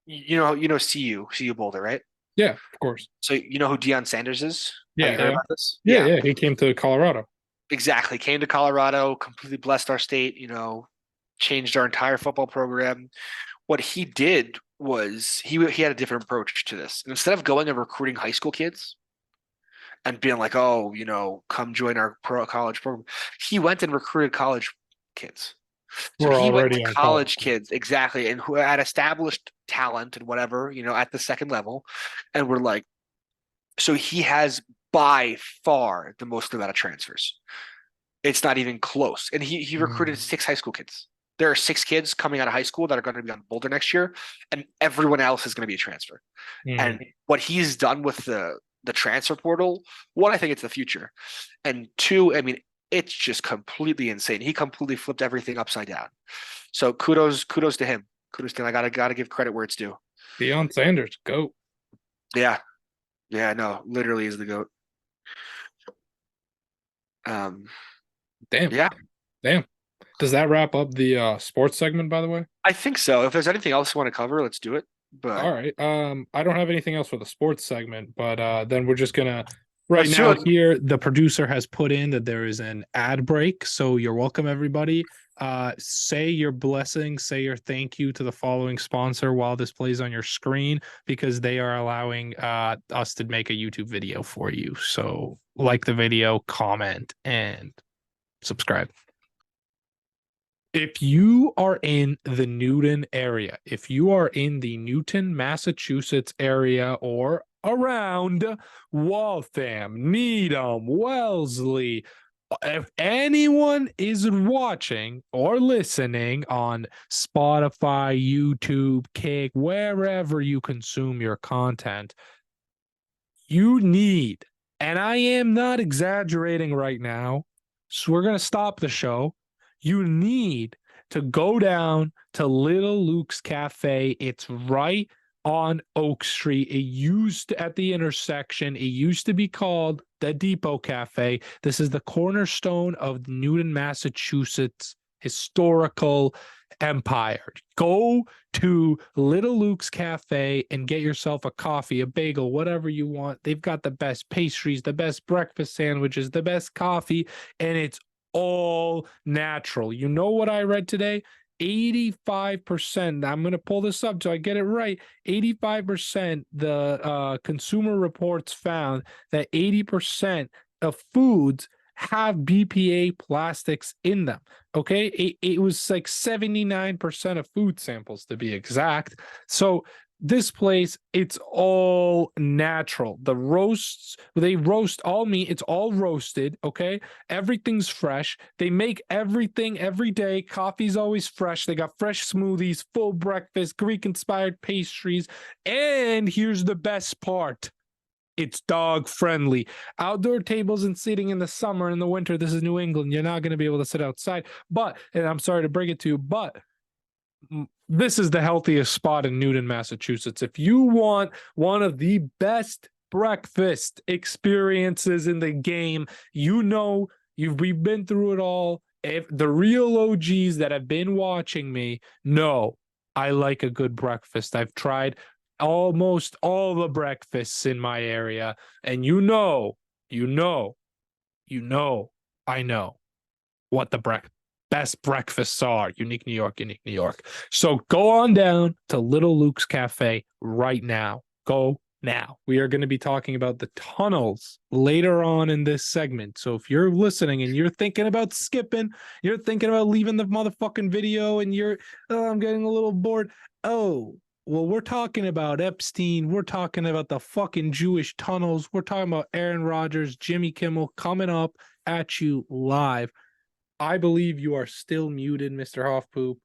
CU Boulder, right? Yeah. Of course. So you know who Deion Sanders is? Have Yeah. you heard Yeah. about this? Yeah. Yeah. He came to Colorado. Exactly. Came to Colorado, completely blessed our state, changed our entire football program. What he did was he had a different approach to this. Instead of going and recruiting high school kids and being like, oh, come join our pro college program, he went and recruited college kids. So We're he went to already on college kids, exactly, and who had established talent and whatever, at the second level. And we're like, so he has by far the most amount of transfers. It's not even close. And he recruited 6 high school kids. There are 6 kids coming out of high school that are going to be on Boulder next year, and everyone else is going to be a transfer. Mhm. And what he's done with the transfer portal, one, I think it's the future. And two, I mean, it's just completely insane. He completely flipped everything upside down. So kudos to him. Kudos to him. I gotta give credit where it's due. Deion Sanders, go. Yeah. Yeah, no, literally is the GOAT. Damn. Yeah. Damn. Does that wrap up the sports segment, by the way? I think so. If there's anything else you want to cover, let's do it. But All right. I don't have anything else for the sports segment, but then we're just gonna right Let's do now it. here. The producer has put in that there is an ad break, so you're welcome, everybody. Say your blessing, say your thank you to the following sponsor while this plays on your screen, because they are allowing us to make a YouTube video for you. So like the video, comment, and subscribe. If you are in the Newton area, if you are in the Newton, Massachusetts area or around Waltham, Needham, Wellesley, if anyone is watching or listening on Spotify, YouTube, Kick, wherever you consume your content, you need, and I am not exaggerating right now, so we're going to stop the show. You need to go down to Little Luke's Cafe. It's right on Oak Street. It used to, at the intersection, it used to be called the Depot Cafe. This is the cornerstone of Newton, Massachusetts historical empire. Go to Little Luke's Cafe and get yourself a coffee, a bagel, whatever you want. They've got the best pastries, the best breakfast sandwiches, the best coffee, and it's all natural. You know what I read today? 85%. I'm going to pull this up so I get it right. 85%, the Consumer Reports found that 80% of foods have BPA plastics in them. Okay. It was like 79% of food samples to be exact. So this place, it's all natural. The roasts, they roast all meat. It's all roasted. Okay. Everything's fresh. They make everything every day. Coffee's always fresh. They got fresh smoothies, full breakfast, Greek inspired pastries. And here's the best part. It's dog friendly. Outdoor tables and seating in the summer and the winter. This is New England. You're not going to be able to sit outside. But, and I'm sorry to bring it to you, but this is the healthiest spot in Newton, Massachusetts. If you want one of the best breakfast experiences in the game, you know, we've been through it all. If the real OGs that have been watching me know I like a good breakfast. I've tried almost all the breakfasts in my area, and I know what the best breakfasts are. Unique New York, unique New York. So go on down to Little Luke's Cafe right now. Go now. We are going to be talking about the tunnels later on in this segment. So if you're listening and you're thinking about skipping, you're thinking about leaving the motherfucking video and I'm getting a little bored. Oh, well, we're talking about Epstein. We're talking about the fucking Jewish tunnels. We're talking about Aaron Rodgers, Jimmy Kimmel coming up at you live. I believe you are still muted, Mr. Hoffpoop.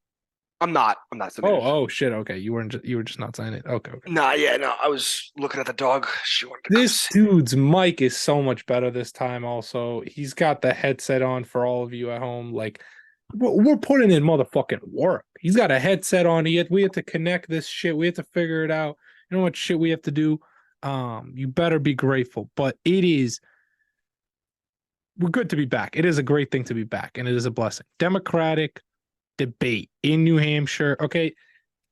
I'm not still muted. Oh shit. Okay. You were just not saying it. Okay. Nah, yeah, no. I was looking at the dog. She wanted to This dude's mic is so much better this time. Also, he's got the headset on for all of you at home. Like, we're putting in motherfucking work. He's got a headset on. We have to connect this shit. We have to figure it out. You know what shit we have to do? You better be grateful. But we're good to be back. It is a great thing to be back, and it is a blessing. Democratic debate in New Hampshire. Okay.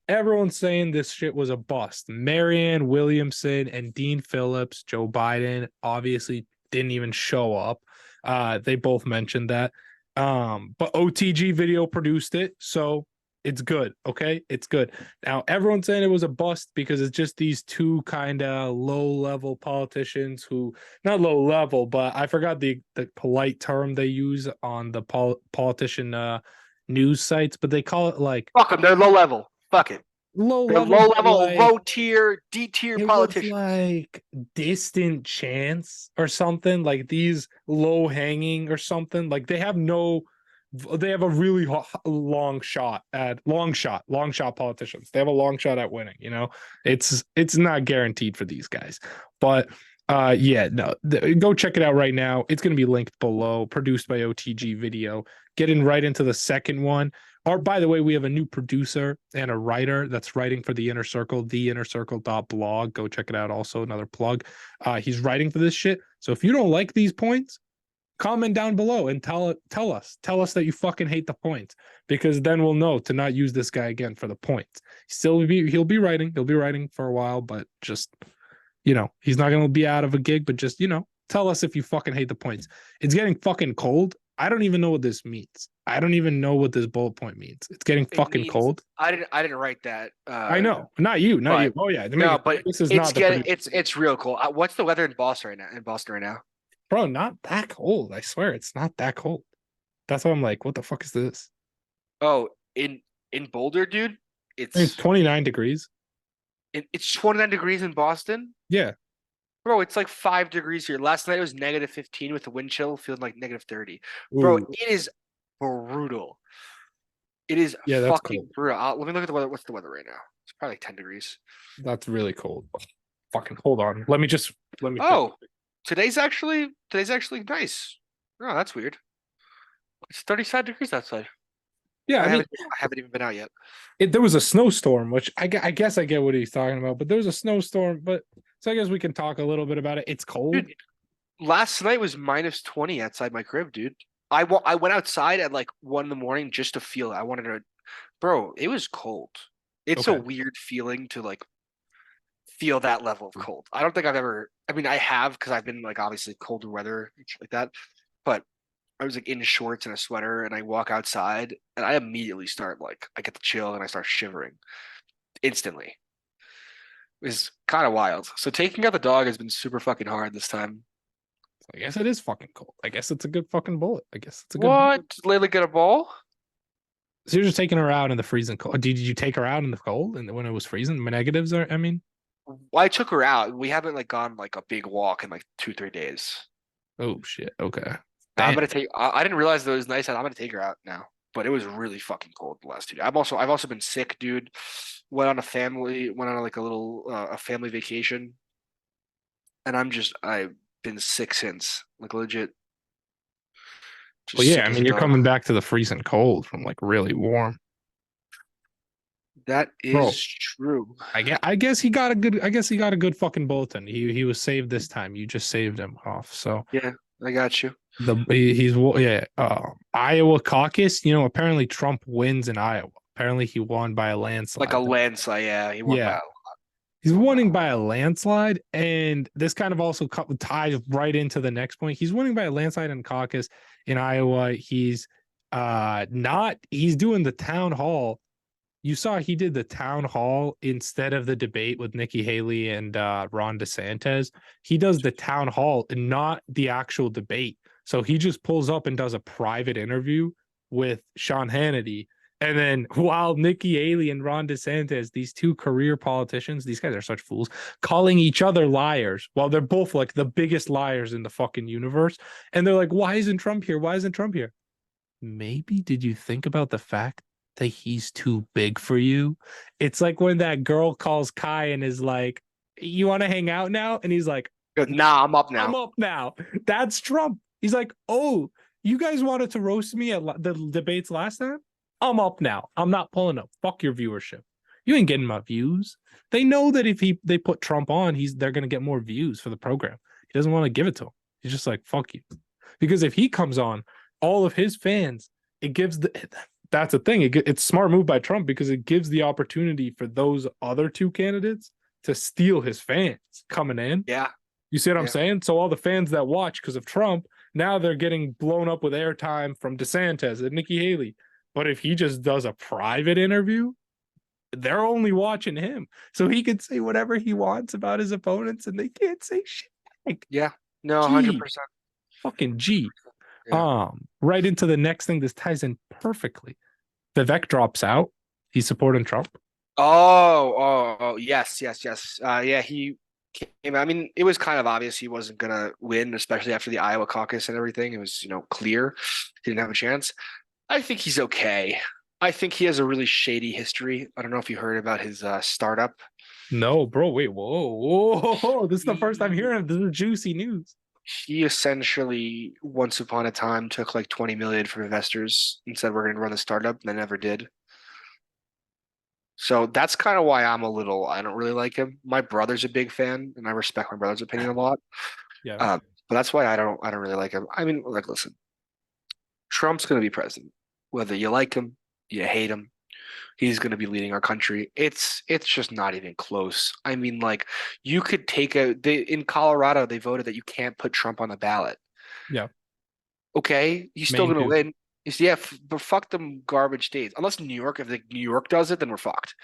Everyone's saying this shit was a bust. Marianne Williamson and Dean Phillips, Joe Biden, obviously didn't even show up. They both mentioned that. But OTG Video produced it, so it's good. Okay, it's good. Now everyone's saying it was a bust because it's just these two kind of low-level politicians who, not low level, but I forgot the polite term they use on the politician news sites, but they call it like fuck them. They're low level. Fuck it. low They're level, low level, like, low tier, D tier it was politicians. like distant chance or something, like these low hanging or something. Like they have a really long shot politicians. They have a long shot at winning. You know, it's not guaranteed for these guys, but yeah, no, go check it out right now. It's going to be linked below. Produced by OTG Video. Getting right into the second one. Or, by the way, we have a new producer and a writer that's writing for The Inner Circle, theinnercircle.blog. Go check it out. Also, another plug. He's writing for this shit. So if you don't like these points, comment down below and tell us that you fucking hate the points, because then we'll know to not use this guy again for the points. He'll be writing for a while, but just, he's not going to be out of a gig, but just, tell us if you fucking hate the points. It's getting fucking cold. I don't even know what this means. I don't even know what this bullet point means. It's getting fucking cold. I didn't write that. I know. Not you. Oh yeah. No, but this is it's it's real cold. What's the weather in Boston right now? Bro, not that cold. I swear it's not that cold. That's why I'm like, what the fuck is this? Oh, in Boulder, dude, it's 29 degrees. It's 29 degrees in Boston? Yeah. Bro, it's like 5 degrees here. Last night it was -15 with the wind chill, feeling like -30. Bro, Ooh, it is brutal. It is yeah, that's cold. fucking brutal. Let me look at the weather. What's the weather right now? It's probably like 10 degrees. That's really cold. Fucking hold on. Let me check. Oh, today's actually nice. Oh, that's weird. It's 35 degrees outside. Yeah, I I mean, haven't I haven't even been out yet. there was a snowstorm, which I guess I get what he's talking about, but there was a snowstorm. But so I guess we can talk a little bit about it. It's cold. Dude, last night was -20 outside my crib, dude. I went outside at like 1 in the morning just to feel it. I wanted to, bro, it was cold. It's a Okay. weird feeling to like feel that level of cold. I don't think I've ever, I mean, I have because I've been like obviously colder weather and shit like that, but I was like in shorts and a sweater and I walk outside and I immediately start like, I get the chill and I start shivering instantly. It's kind of wild. So taking out the dog has been super fucking hard this time. I guess it is fucking cold. I guess it's a good fucking bullet. I guess it's a good. What? Layla get a ball? So you're just taking her out in the freezing cold. Did you take her out in the cold and when it was freezing? Negatives are. I mean, I took her out. We haven't like gone like a big walk in like 2, 3 days. oh shit. Okay. I'm Damn. gonna take. I didn't realize that it was nice. I'm gonna take her out now. But it was really fucking cold the last 2 days. I've also been sick, dude. Went on like a little a family vacation, and I've been sick since, like legit, Well, just yeah. sick I as a mean, you're dog. coming back to the freezing cold from like really warm, That bro. is true. I guess he got a good. I guess he got a good fucking bulletin. He was saved this time. You just saved him off. So Yeah, I got you. he's yeah. Iowa caucus. Apparently Trump wins in Iowa. Apparently he won by a Like a landslide. landslide. Yeah, he won by Yeah. a He's won by a winning lot. by a landslide, and this kind of also ties right into the next point. He's winning by a landslide in caucus in Iowa. He's not. He's doing the town hall. You saw he did the town hall instead of the debate with Nikki Haley and Ron DeSantis. He does the town hall and not the actual debate. So he just pulls up and does a private interview with Sean Hannity. And then while Nikki Haley and Ron DeSantis, these two career politicians, these guys are such fools, calling each other liars while they're both like the biggest liars in the fucking universe. And they're like, why isn't Trump here? Why isn't Trump here? Maybe did you think about the fact that he's too big for you? It's like when that girl calls Kai and is like, you want to hang out now? And he's like, Good. Nah, I'm up I'm now. up now. That's Trump. He's like, oh, you guys wanted to roast me at the debates last time? I'm up now. I'm not pulling up. Fuck your viewership. You ain't getting my views. They know that if they put Trump on, they're gonna get more views for the program. He doesn't want to give it to him. He's just like, fuck you. Because if he comes on, all of his fans, it gives that's the thing. It's a smart move by Trump because it gives the opportunity for those other two candidates to steal his fans coming in. Yeah. You see what I'm Yeah. saying? So all the fans that watch because of Trump, now they're getting blown up with airtime from DeSantis and Nikki Haley. But if he just does a private interview, they're only watching him. So he can say whatever he wants about his opponents and they can't say shit. Like, Yeah. No, Gee. 100%. fucking G. Yeah. Right into the next thing. This ties in perfectly. Vivek drops out. He's supporting Trump. Oh, yes, yes, yes. Yeah, he came. I mean, it was kind of obvious he wasn't gonna win, especially after the Iowa caucus and everything. It was, clear he didn't have a chance. I think he's okay. I think he has a really shady history. I don't know if you heard about his startup. No, bro. Wait, whoa. This is the first time hearing of this. Is juicy news. He essentially, once upon a time, took like 20 million from investors and said we're going to run the startup, and they never did. So that's kind of why I don't really like him. My brother's a big fan, and I respect my brother's opinion a lot. Yeah. But that's why I don't really like him. I mean, like, listen, Trump's going to be president, whether you like him, you hate him. He's going to be leading our country. It's just not even close. I mean, like, you could take in Colorado, they voted that you can't put Trump on the ballot. Yeah. Okay, he's still Maine going to too. win. Yeah, but fuck them garbage states. Unless New York, if New York does it, then we're fucked.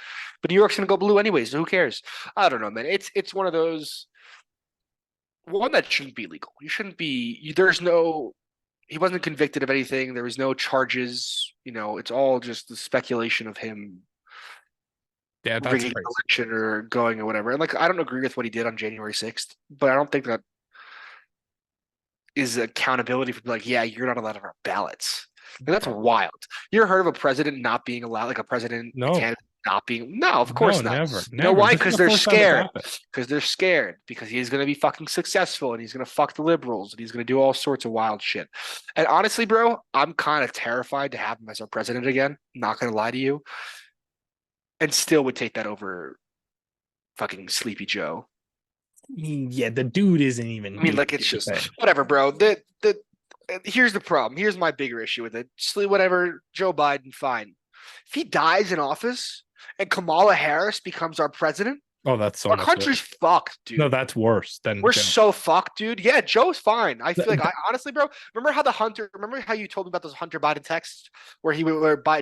But New York's gonna go blue anyways, so who cares? I don't know, man. It's one of those one that shouldn't be legal. You shouldn't be. There's no. He wasn't convicted of anything. There was no charges. It's all just the speculation of him Yeah, that's rigging an crazy. election or going or whatever. And like, I don't agree with what he did on January 6th, but I don't think that is accountability for like, yeah, you're not allowed to have ballots. Like, that's wild. You ever heard of a president not being allowed, like a president, a No, candidate not being? No, of no, course not. never, You know never. why? This is Because the they're first time it's scared. happened. Because they're scared. Because he's gonna be fucking successful and he's gonna fuck the liberals and he's gonna do all sorts of wild shit. And honestly, bro, I'm kind of terrified to have him as our president again. Not gonna lie to you. And still would take that over fucking Sleepy Joe. Yeah, the dude isn't even. I mean, like it's just whatever, bro. The here's the problem. Here's my bigger issue with it. Just whatever, Joe Biden, fine. If he dies in office and Kamala Harris becomes our president, Oh, that's so our much country's worse. fucked, dude. No, that's worse than We're Joe. so fucked, dude. Yeah, Joe's fine. I feel Th- like I honestly, bro. Remember how you told me about those Hunter Biden texts where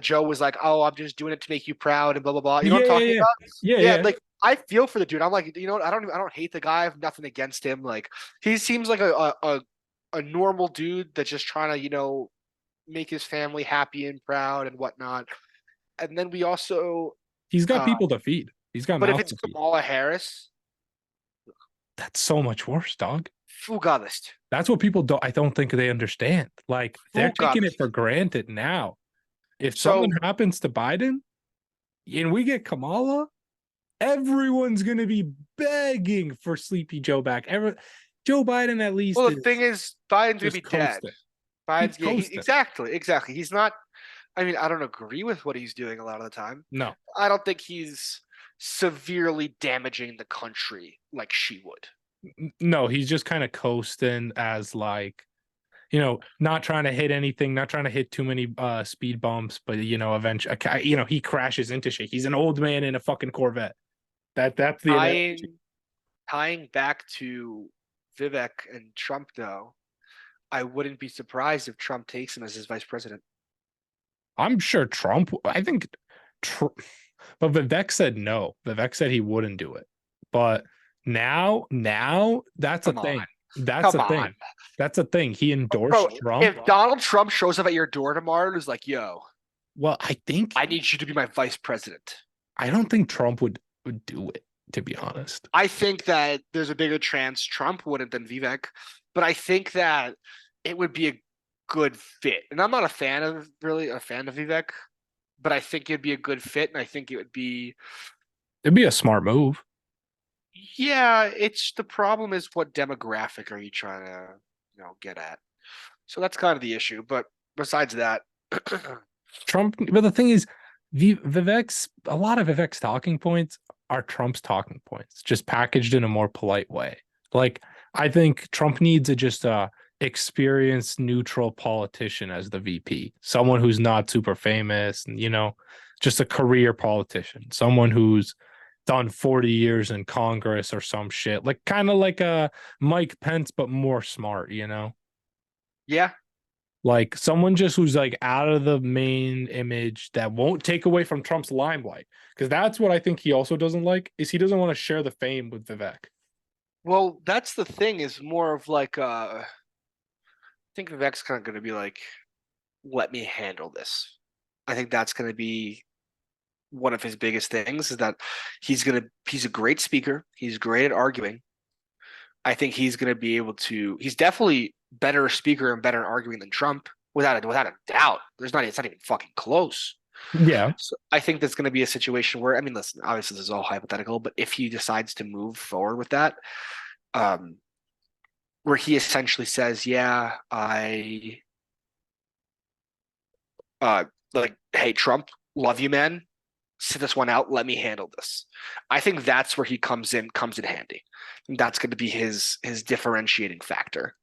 Joe was like, "Oh, I'm just doing it to make you proud," and blah blah blah. You know what I'm talking about? Yeah, Yeah. like I feel for the dude. I'm like, you know what? I don't hate the guy. I have nothing against him. Like he seems like a normal dude that's just trying to, make his family happy and proud and whatnot. And then we also, He's got uh, people to feed. He's got but if mouths it's to feed. Kamala Harris, That's so much worse, dog. Fugalist. That's what people don't. I don't think they understand. Like they're taking it Fugalist. for granted now. If So something happens to Biden and we get Kamala, everyone's gonna be begging for Sleepy Joe back. Joe Biden at least. well, the thing is, Biden's gonna just be dead. coasting. Biden's He's coasting. exactly. He's not. I mean, I don't agree with what he's doing a lot of the time. No, I don't think he's severely damaging the country like she would. no, he's just kind of coasting as like, not trying to hit anything, not trying to hit too many speed bumps, but eventually, he crashes into shit. He's an old man in a fucking Corvette. That's the Tying back to Vivek and Trump, though, I wouldn't be surprised if Trump takes him as his vice president. I'm sure Trump. I think, but Vivek said no. Vivek said he wouldn't do it. But now that's Come a thing. on. That's Come a thing. on. That's a thing. He endorsed Bro, Trump. if Donald Trump shows up at your door tomorrow and is like, yo, Well, I think I need you to be my vice president. I don't think Trump would do it, to be honest. I think that there's a bigger chance Trump wouldn't than Vivek, but I think that it would be a good fit. And I'm not a fan of Vivek, but I think it'd be a good fit, and I think it would be. It'd be a smart move. Yeah, it's the problem is what demographic are you trying to, get at? So that's kind of the issue. But besides that, Trump, but the thing is, a lot of Vivek's talking points are Trump's talking points, just packaged in a more polite way. Like, I think Trump needs just a experienced, neutral politician as the VP, someone who's not super famous, and just a career politician, someone who's done 40 years in Congress or some shit, like kind of like a Mike Pence, but more smart, yeah, like someone just who's like out of the main image that won't take away from Trump's limelight. Because that's what I think he also doesn't like, is he doesn't want to share the fame with Vivek. well, that's the thing is more of like I think Vivek's kind of going to be like, let me handle this. I think that's going to be one of his biggest things is that he's a great speaker. He's great at arguing. I think he's going to be able to, he's definitely better speaker and better at arguing than Trump without a doubt. It's not even fucking close. Yeah. So I think that's going to be a situation where, I mean, listen, obviously this is all hypothetical, but if he decides to move forward with that, where he essentially says, yeah, like, hey, Trump, love you, man. Sit this one out. Let me handle this. I think that's where he comes in handy. And that's going to be his differentiating factor.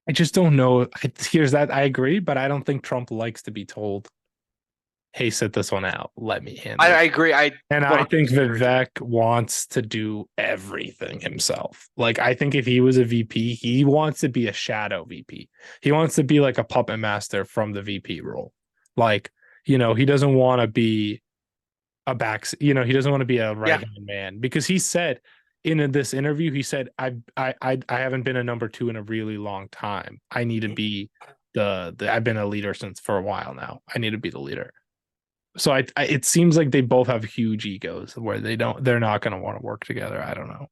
I just don't know. Here's that. I agree, but I don't think Trump likes to be told, hey, sit this one out. Let me handle it. I agree. I think Vivek wants to do everything himself. Like, I think if he was a VP, he wants to be a shadow VP. He wants to be like a puppet master from the VP role. Like, he doesn't want to be a he doesn't want to be a right-hand man, because he said in this interview, he said, I haven't been a number two in a really long time. I need to be I've been a leader for a while now. I need to be the leader. So it seems like they both have huge egos where they're not going to want to work together. I don't know.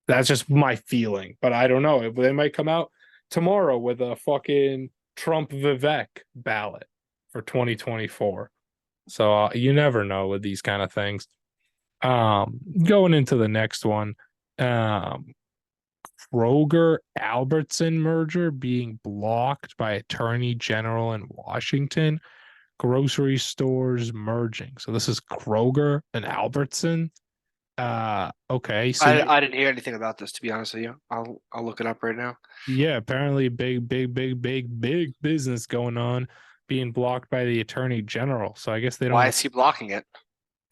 That's just my feeling, but I don't know. They might come out tomorrow with a fucking Trump Vivek ballot for 2024. So you never know with these kind of things. Going into the next one, Kroger Albertson merger being blocked by Attorney General in Washington. Grocery stores merging. So this is Kroger and Albertson. Okay. So I didn't hear anything about this, to be honest with you. I'll look it up right now. yeah, apparently big business going on, being blocked by the Attorney General. So I guess they don't. Why is he blocking it?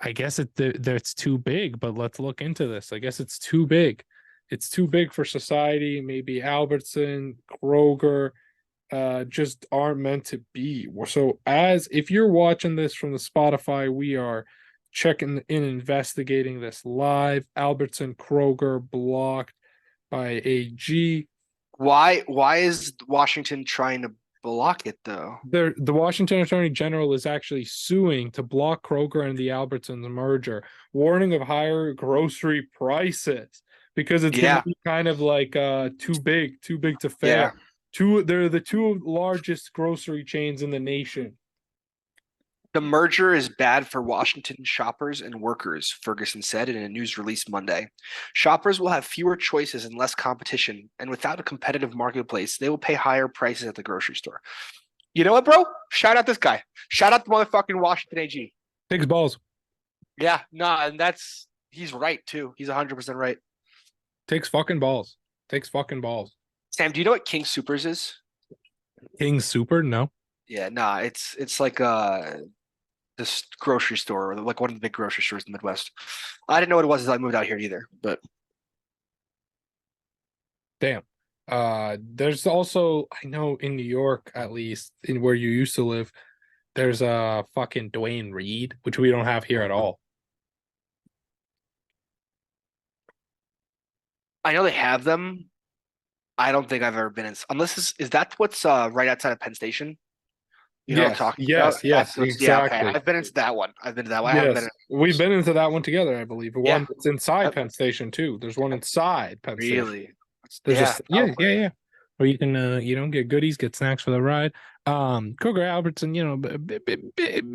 I guess it's too big, but let's look into this. I guess it's too big. It's too big for society. Maybe Albertson, Kroger, just aren't meant to be. So as if you're watching this from the Spotify, we are checking in, investigating this live. Albertson, Kroger blocked by AG. Why is Washington trying to block it though? The Washington Attorney General is actually suing to block Kroger and the Albertsons merger, warning of higher grocery prices because it's going to be kind of like too big to fail. They're the two largest grocery chains in the nation. The merger is bad for Washington shoppers and workers, Ferguson said in a news release Monday. Shoppers will have fewer choices and less competition, and without a competitive marketplace, they will pay higher prices at the grocery store. You know what, bro? Shout out this guy. Shout out the motherfucking Washington AG. Takes balls. Yeah, and he's right too. He's 100% right. Takes fucking balls. Takes fucking balls. Sam, do you know what King Supers is? King Super? No. Yeah, it's like this grocery store, or like one of the big grocery stores in the Midwest. I didn't know what it was until I moved out here either, but damn. There's also, I know in New York, at least in where you used to live, there's a fucking Dwayne Reed, which we don't have here at all. I know they have them. I don't think I've ever been in, unless is that what's right outside of Penn Station? You know what I'm talking about? Yes, exactly. Yeah, okay. I've been into that one. I've been to that one. Yes, we've been into that one together, I believe. Yeah. One that's inside Penn Station too. There's one inside Penn Station. Really? There's yeah. Where you can get goodies, get snacks for the ride. Kroger Albertson, a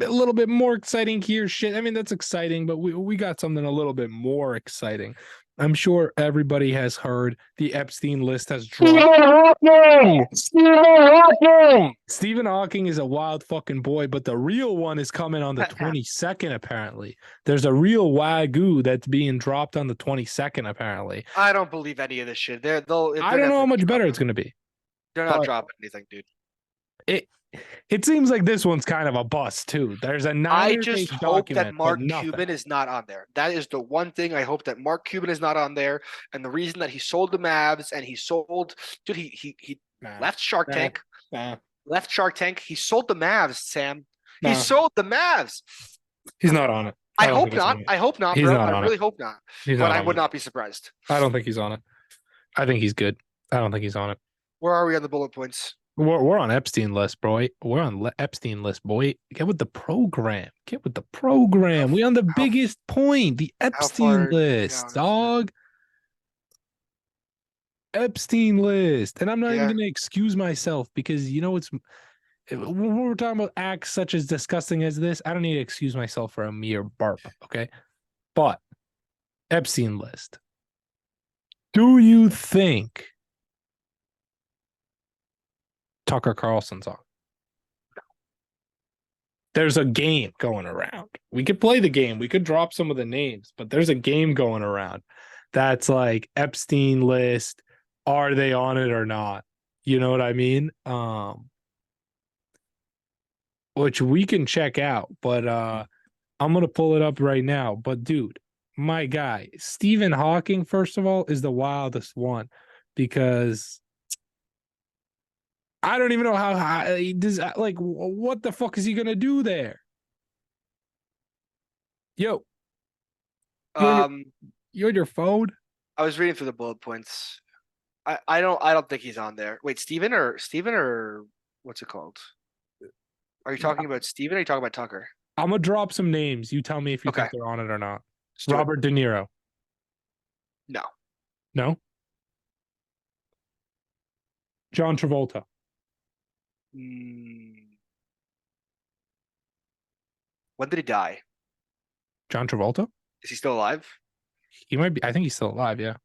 little bit more exciting here. Shit, I mean that's exciting, but we got something a little bit more exciting. I'm sure everybody has heard the Epstein list has dropped. Stephen Hawking is a wild fucking boy, but the real one is coming on the 22nd, apparently. There's a real Wagyu that's being dropped on the 22nd, apparently. I don't believe any of this shit. I don't know how much better it's going to be. They're not dropping anything, dude. It seems like this one's kind of a bust too. There's a I just hope that Mark Cuban is not on there. That is the one thing I hope, that Mark Cuban is not on there. And the reason that he sold the Mavs and he sold, dude, he left Shark Tank. Left Shark Tank. He sold the Mavs, Sam. He sold the Mavs. He's not on it. I hope not. I hope not, bro. I really hope not. But I would not be surprised. I don't think he's on it. I think he's good. I don't think he's on it. Where are we on the bullet points? We're on Epstein list, boy. We're on Epstein list, boy. Get with the program. We on the biggest point, the Epstein list, dog. Epstein list. And I'm not even going to excuse myself because, when we're talking about acts such as disgusting as this, I don't need to excuse myself for a mere barp, okay? But Epstein list. Do you think Tucker Carlson's on? There's a game going around. We could play the game. We could drop some of the names, but there's a game going around that's like Epstein list. Are they on it or not? You know what I mean? Which we can check out, but I'm gonna pull it up right now. But dude, my guy, Stephen Hawking, first of all, is the wildest one because I don't even know how he does. Like, what the fuck is he gonna do there? Yo, you on your phone? I was reading through the bullet points. I don't think he's on there. Wait, Steven or what's it called? Are you talking about Steven or are you talking about Tucker? I'm gonna drop some names. You tell me if you Okay. think they're on it or not. Let's do it. Robert De Niro. No. No. John Travolta. Mm, when did he die? John Travolta? Is he still alive? He might be. I think he's still alive. Yeah.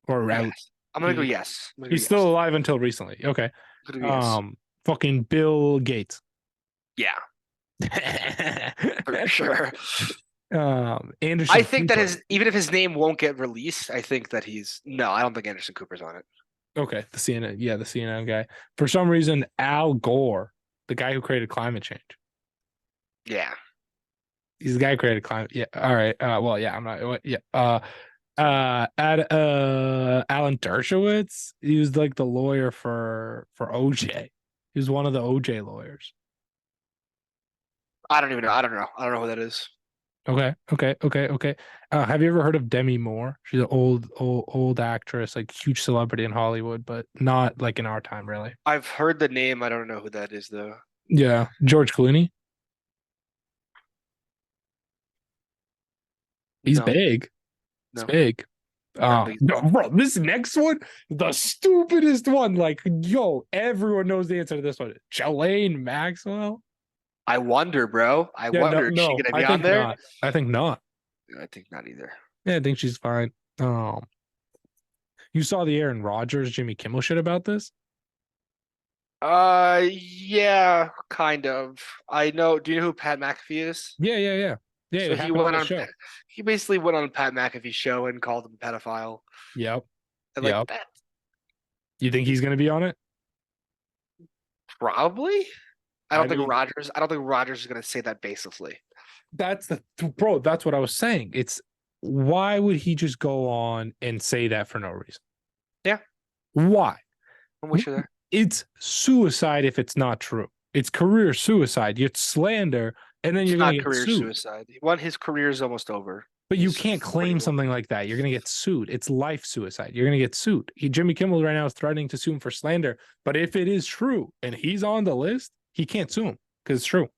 Or out. Yes. I'm gonna go He- yes. I'm gonna go He's yes. still alive until recently. Okay. I'm gonna go yes. Fucking Bill Gates. Yeah, for sure. Anderson. I think that Cooper. even if his name won't get released, I think that he's no. I don't think Anderson Cooper's on it. Okay, the CNN. Yeah, the CNN guy. For some reason, Al Gore, the guy who created climate change. Yeah. He's the guy who created climate. Yeah. All right. Well, yeah. I'm not. Yeah. Alan Dershowitz. He was like the lawyer for OJ. He was one of the OJ lawyers. I don't even know. I don't know. I don't know who that is. Okay. Have you ever heard of Demi Moore? She's an old actress, like huge celebrity in Hollywood, but not like in our time, really. I've heard the name. I don't know who that is though. Yeah, George Clooney. He's No, big. He's no. big. don't think No, bro, this next one, the stupidest one. Like, yo, everyone knows the answer to this one. Jelaine Maxwell. I wonder, bro. I Yeah, wonder, is she no, gonna I be think on there? not. I think not. I think not either. Yeah, I think she's fine. You saw the Aaron Rodgers, Jimmy Kimmel shit about this? Yeah, kind of. I know. Do you know who Pat McAfee is? Yeah. Yeah, So it he happened went on the on. show. He basically went on Pat McAfee's show and called him a pedophile. Yep. And like Yep. that, You think he's gonna be on it? probably. I I don't think mean- Rogers. I don't think Rogers is gonna say that baselessly. That's bro. That's what I was saying. It's why would he just go on and say that for no reason? Yeah. Why? I'm with you there. It's suicide if it's not true. It's career suicide. It's slander, and then It's you're gonna not get career sued. suicide. His career is almost over. But you He's can't claim 41. something like that. You're gonna get sued. It's life suicide. You're gonna get sued. Jimmy Kimmel right now is threatening to sue him for slander. But if it is true and he's on the list, he can't sue him because it's true.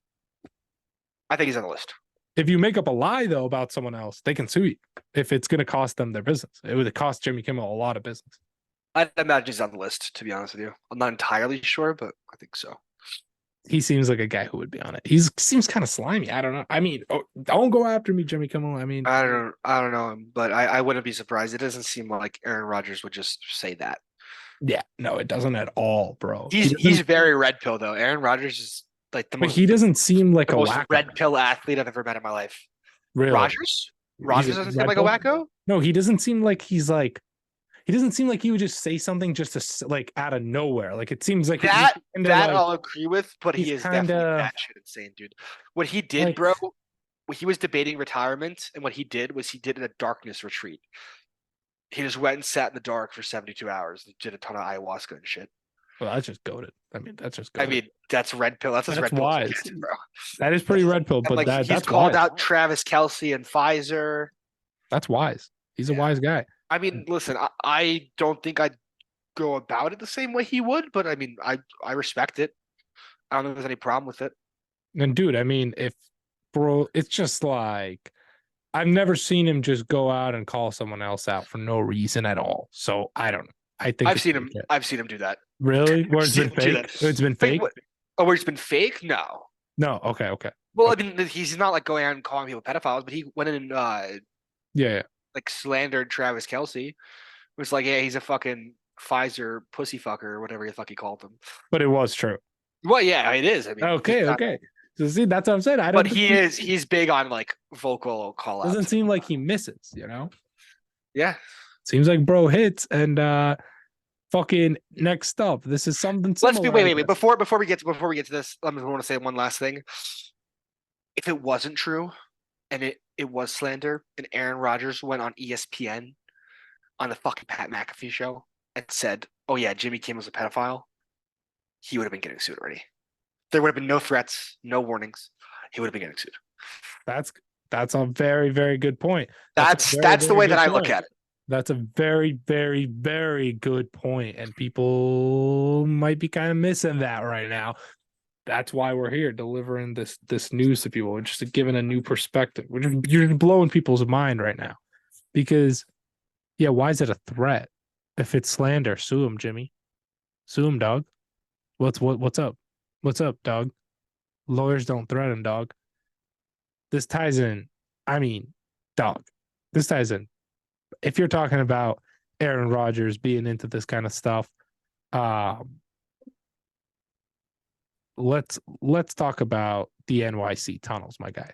I think he's on the list. If you make up a lie though about someone else, they can sue you if it's going to cost them their business. It would cost Jimmy Kimmel a lot of business. I imagine he's on the list, to be honest with you. I'm not entirely sure, but I think so. He seems like a guy who would be on it. He seems kind of slimy. I don't know. I mean, don't go after me, Jimmy Kimmel. I mean, I don't know him, but I wouldn't be surprised. It doesn't seem like Aaron Rodgers would just say that. yeah, no, it doesn't at all, bro. He's very red pill though. Aaron Rodgers is like the but most he doesn't seem like the a most wacko. red pill athlete I've ever met in my life. Really. Rogers doesn't seem red like a pill? wacko. No, he doesn't seem like he's like. He doesn't seem like he would just say something just to like out of nowhere. Like it seems like That kinda that like- I'll agree with, but he he's is definitely kinda- batshit insane, dude. What he did, Like- bro, when he was debating retirement, and what he did was he did a darkness retreat. He just went and sat in the dark for 72 hours and did a ton of ayahuasca and shit. well, that's just goaded. I mean, that's just. I Goated. mean, that's red pill. That's as That's red pill as wise. it gets, bro. That is pretty red pill, And but like he's that's called wise. out Travis Kelsey and Pfizer. That's wise. He's a Yeah. wise guy. I mean, listen, I don't think I'd go about it the same way he would, but I mean, I respect it. I don't think there's any problem with it. And dude, I mean, if bro, it's just like I've never seen him just go out and call someone else out for no reason at all. So I don't know. I think I've it's seen him. legit. I've seen him do that. Really? Where it's seen been him do fake? that. It's been Fake fake? what? Oh, where it's been fake? No. No. Okay. Well, I mean, he's not like going out and calling people pedophiles, but he went in and Yeah. like slandered Travis Kelsey. It was like, yeah, he's a fucking Pfizer pussy fucker or whatever the fuck he called him. But it was true. Well, yeah, it is. I mean, Okay. it's not- Okay. So see, that's what I'm saying. I don't. But he's big on like vocal call outs. Doesn't seem like he misses. You know. Yeah. Seems like bro hits and fucking next up. This is something. Let's be similar, I wait. guess. Before we get to this, I want to say one last thing. If it wasn't true, and it was slander, and Aaron Rodgers went on ESPN on the fucking Pat McAfee show and said, "Oh yeah, Jimmy Kimmel's a pedophile," he would have been getting sued already. There would have been no threats, no warnings. He would have been getting sued. That's a very, very good point. That's a very, the very way that good I look point. at it. That's a very, very, very good point, and people might be kind of missing that right now. That's why we're here delivering this news to people, just giving a new perspective. You're just blowing people's mind right now. Because yeah, why is it a threat? If it's slander, sue him, Jimmy. Sue him, dog. What's up? What's up, dog? Lawyers don't threaten, dog. This ties in. I mean, dog. This ties in. If you're talking about Aaron Rodgers being into this kind of stuff, let's talk about the NYC tunnels, my guy.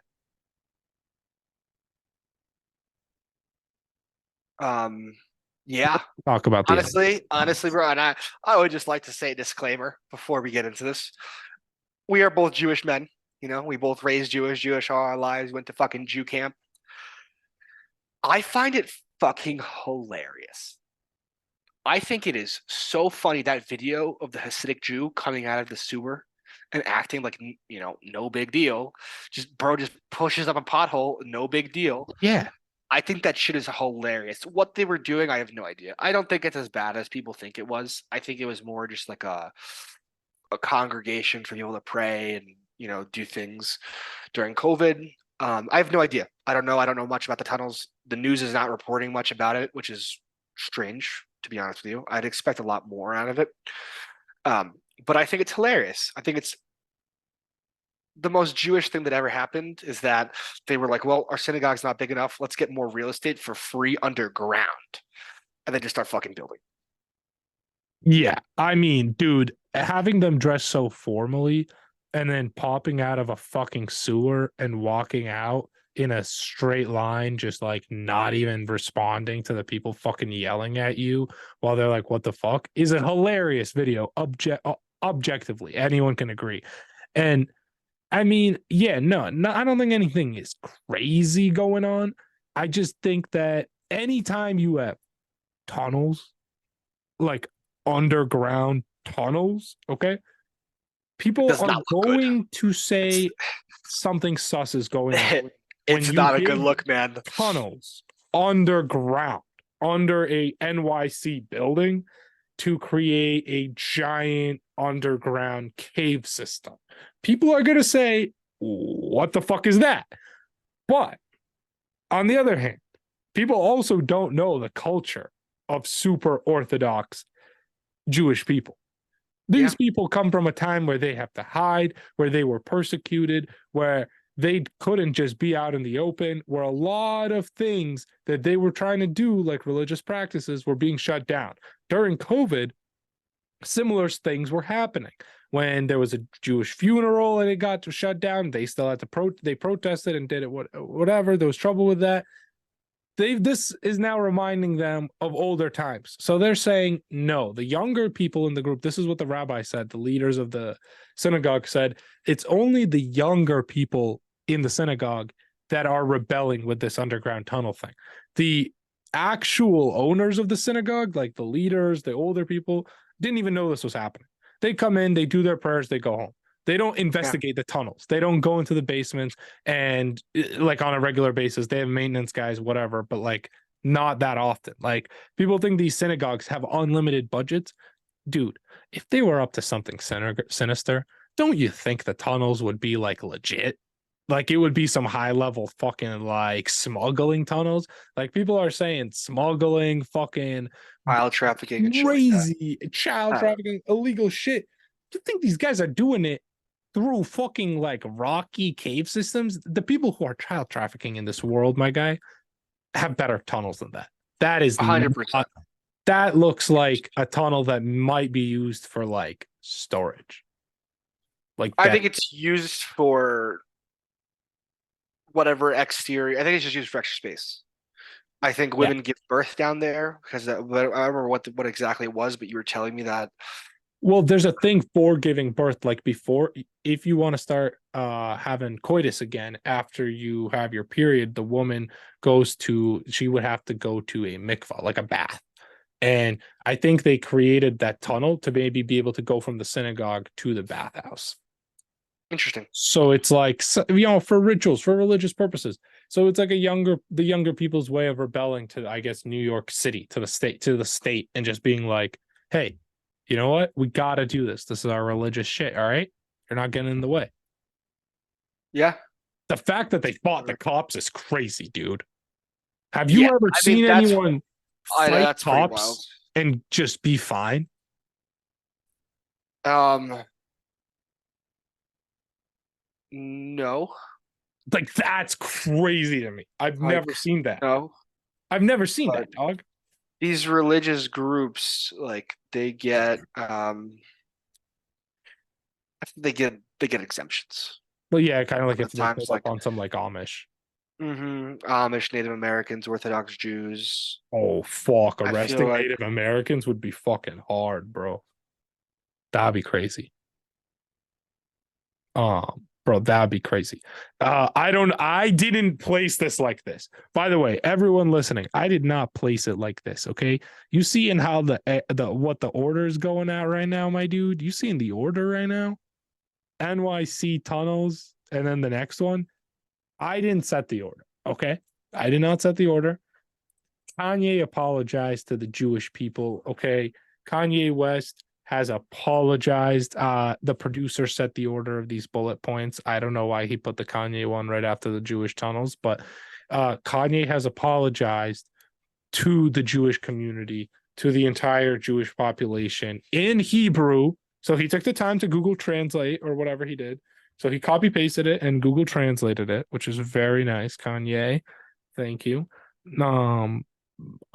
Yeah, Talk about the honestly, bro, and I would just like to say a disclaimer before we get into this. We are both Jewish men. We both raised Jewish all our lives, went to fucking Jew camp. I find it fucking hilarious. I think it is so funny, that video of the Hasidic Jew coming out of the sewer and acting like, no big deal. Just pushes up a pothole, no big deal. Yeah. I think that shit is hilarious. What they were doing, I have no idea. I don't think it's as bad as people think it was. I think it was more just like a congregation for people to pray and, do things during COVID. I have no idea. I don't know. I don't know much about the tunnels. The news is not reporting much about it, which is strange, to be honest with you. I'd expect a lot more out of it. But I think it's hilarious. I think it's the most Jewish thing that ever happened is that they were like, well, our synagogue's not big enough. Let's get more real estate for free underground. And they just start fucking building. Yeah. I mean, dude, having them dress so formally and then popping out of a fucking sewer and walking out in a straight line, just like not even responding to the people fucking yelling at you while they're like, what the fuck, is a hilarious video. Objectively, anyone can agree. And I mean, yeah, no, I don't think anything is crazy going on. I just think that anytime you have tunnels, like underground tunnels, okay, people are going to say something sus is going on. It's not a good look, man. Tunnels underground, under a NYC building, to create a giant underground cave system. People are going to say, what the fuck is that? But on the other hand, people also don't know the culture of super Orthodox Jewish people. These people come from a time where they have to hide, where they were persecuted, where they couldn't just be out in the open, where a lot of things that they were trying to do, like religious practices, were being shut down. During COVID, similar things were happening. When there was a Jewish funeral and it got to shut down, they still had to they protested and did it, whatever. There was trouble with that. This is now reminding them of older times. So they're saying, no, the younger people in the group, this is what the rabbi said, the leaders of the synagogue said, it's only the younger people in the synagogue that are rebelling with this underground tunnel thing. The actual owners of the synagogue, like the leaders, the older people, didn't even know this was happening. They come in, they do their prayers, they go home. They don't investigate the tunnels. They don't go into the basements and like on a regular basis. They have maintenance guys, whatever, but like not that often. Like people think these synagogues have unlimited budgets. Dude, if they were up to something sinister, don't you think the tunnels would be like legit? Like it would be some high level fucking like smuggling tunnels. Like people are saying smuggling, fucking child trafficking, and crazy child trafficking, illegal shit. Do you think these guys are doing it through fucking like rocky cave systems? The people who are child trafficking in this world, my guy, have better tunnels than that. That is 100%. That looks like a tunnel that might be used for like storage. Like I think it's used for whatever exterior. I think it's just used for extra space. I think women give birth down there because I don't remember what exactly it was, but you were telling me that. Well, there's a thing for giving birth, like before, if you want to start having coitus again after you have your period, the woman she would have to go to a mikvah, like a bath. And I think they created that tunnel to maybe be able to go from the synagogue to the bathhouse. Interesting. So it's like, for rituals, for religious purposes. So it's like the younger people's way of rebelling to, I guess, New York City, to the state, and just being like, hey, you know what? We got to do this. This is our religious shit. All right. You're not getting in the way. Yeah. The fact that they fought the cops is crazy, dude. Have you Yeah, ever I mean, seen that's anyone fight that's pretty wild. cops and just be fine? No, Like, that's crazy to me. I've like never seen that. no, I've never seen but that, dog. these religious groups, like they get I think they get exemptions. But yeah, kind of like if they Sometimes pulled up like on some like Amish. Amish, Native Americans, Orthodox Jews. Oh fuck, I feel arresting like Native Americans would be fucking hard, bro. That'd be crazy. Bro, that'd be crazy. I didn't place this like this. By the way, everyone listening, I did not place it like this. Okay, you see in how the what the order is going at right now, my dude. You see in the order right now, NYC tunnels, and then the next one. I didn't set the order. Okay, I did not set the order. Kanye apologized to the Jewish people. Okay, Kanye West has apologized. The producer set the order of these bullet points. I don't know why he put the Kanye one right after the Jewish tunnels, but Kanye has apologized to the Jewish community, to the entire Jewish population in Hebrew. So he took the time to Google Translate or whatever he did. So he copy pasted it and Google translated it, which is very nice, Kanye. Thank you. A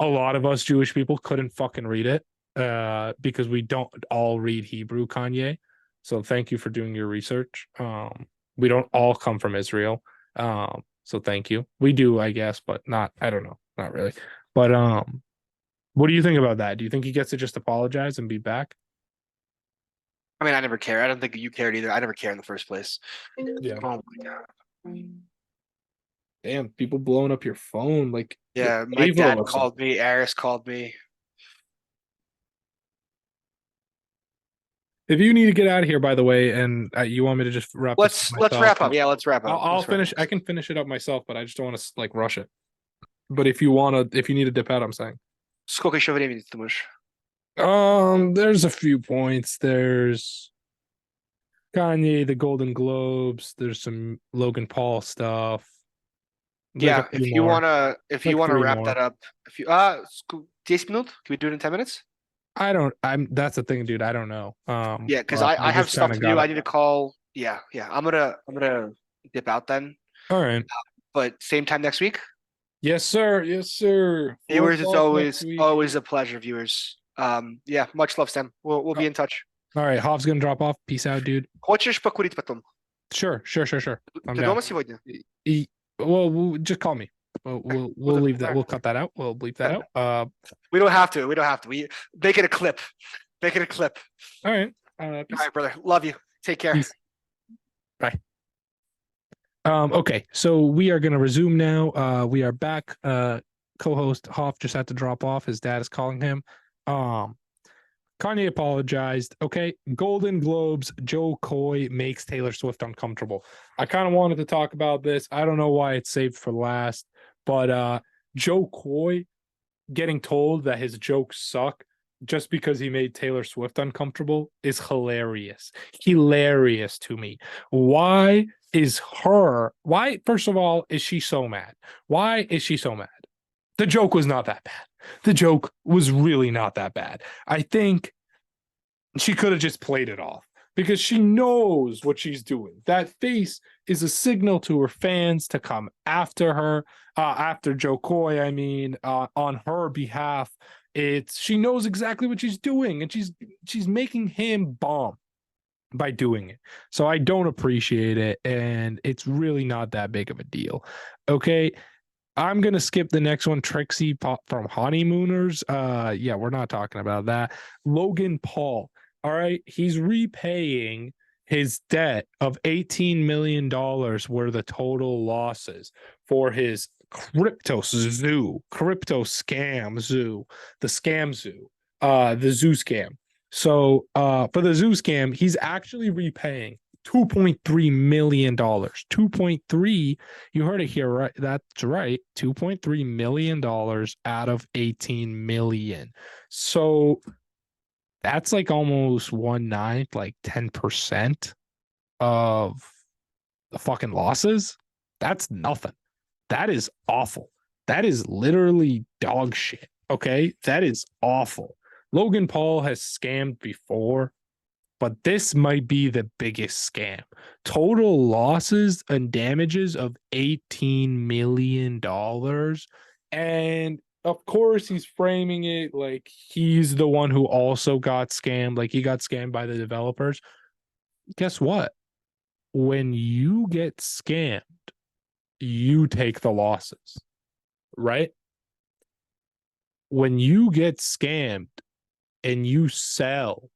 lot of us Jewish people couldn't fucking read it because we don't all read Hebrew, Kanye. So thank you for doing your research. We don't all come from Israel. So thank you. We do, I guess, but not, I don't know, not really. But what do you think about that? Do you think he gets to just apologize and be back? I mean, I never care. I don't think you cared either. I never care in the first place. Yeah. Oh my god. Damn, people blowing up your phone. Like, Yeah, my Ava dad looks called me. Aris called me. If you need to get out of here, by the way, and you want me to just wrap this up Let's myself, wrap up. Yeah, let's wrap up. I'll Let's wrap finish. up. I can finish it up myself, but I just don't want to like rush it. But if you want to, if you need to dip out, I'm saying. Сколько еще времени ты думаешь? There's a few points. There's Kanye, the Golden Globes. There's some Logan Paul stuff. There's Yeah, a few more. if Like you wanna 3 wrap more. that up, if you 10 minutes? Can we do it in 10 minutes? I don't. I'm. That's the thing, dude. I don't know. Yeah, because But I have just stuff kind to of do. got I it. need to call. Yeah, yeah. I'm gonna dip out then. All right. But same time next week. Yes, sir. Yes, sir. 4 Viewers, it's o'clock next week. always a pleasure, viewers. Yeah, much love, Sam. We'll be in touch. All right. Hoff's gonna drop off. Peace out, dude. Хочешь покурить потом? Sure. I'm Ты down. дома сегодня? Well, just call me. We'll leave that. We'll cut that out. We'll bleep that out. We don't have to. We don't have to. We make it a clip. Make it a clip. All right. All right, brother. Love you. Take care. Peace. Bye. Okay, so we are gonna resume now. We are back. Co-host Hoff just had to drop off. His dad is calling him. Kanye apologized. Okay, Golden Globes. Joe Coy makes Taylor Swift uncomfortable. I kind of wanted to talk about this. I don't know why it's saved for last, but Joe Coy getting told that his jokes suck just because he made Taylor Swift uncomfortable is hilarious. Hilarious to me. Why, first of all, is she so mad? Why is she so mad? The joke was not that bad. The joke was really not that bad. I think she could have just played it off because she knows what she's doing. That face is a signal to her fans to come after her, after Joe Coy, I mean, on her behalf. She knows exactly what she's doing, and she's making him bomb by doing it. So I don't appreciate it, and it's really not that big of a deal. Okay. I'm gonna skip the next one. Trixie from Honeymooners. Yeah, we're not talking about that. Logan Paul. All right, he's repaying his debt of $18 million were the total losses for his crypto scam zoo, the scam zoo, the zoo scam. So for the zoo scam, he's actually repaying $2.3 million. 2.3, you heard it here, right? That's right. $2.3 million out of 18 million. So that's like almost 1/9, like 10%. of the fucking losses, that's nothing. That is awful. That is literally dog shit. Okay. That is awful. Logan Paul has scammed before, but this might be the biggest scam. Total losses and damages of $18 million. And of course, he's framing it like he's the one who also got scammed, like he got scammed by the developers. Guess what? When you get scammed, you take the losses, right? When you get scammed and you sell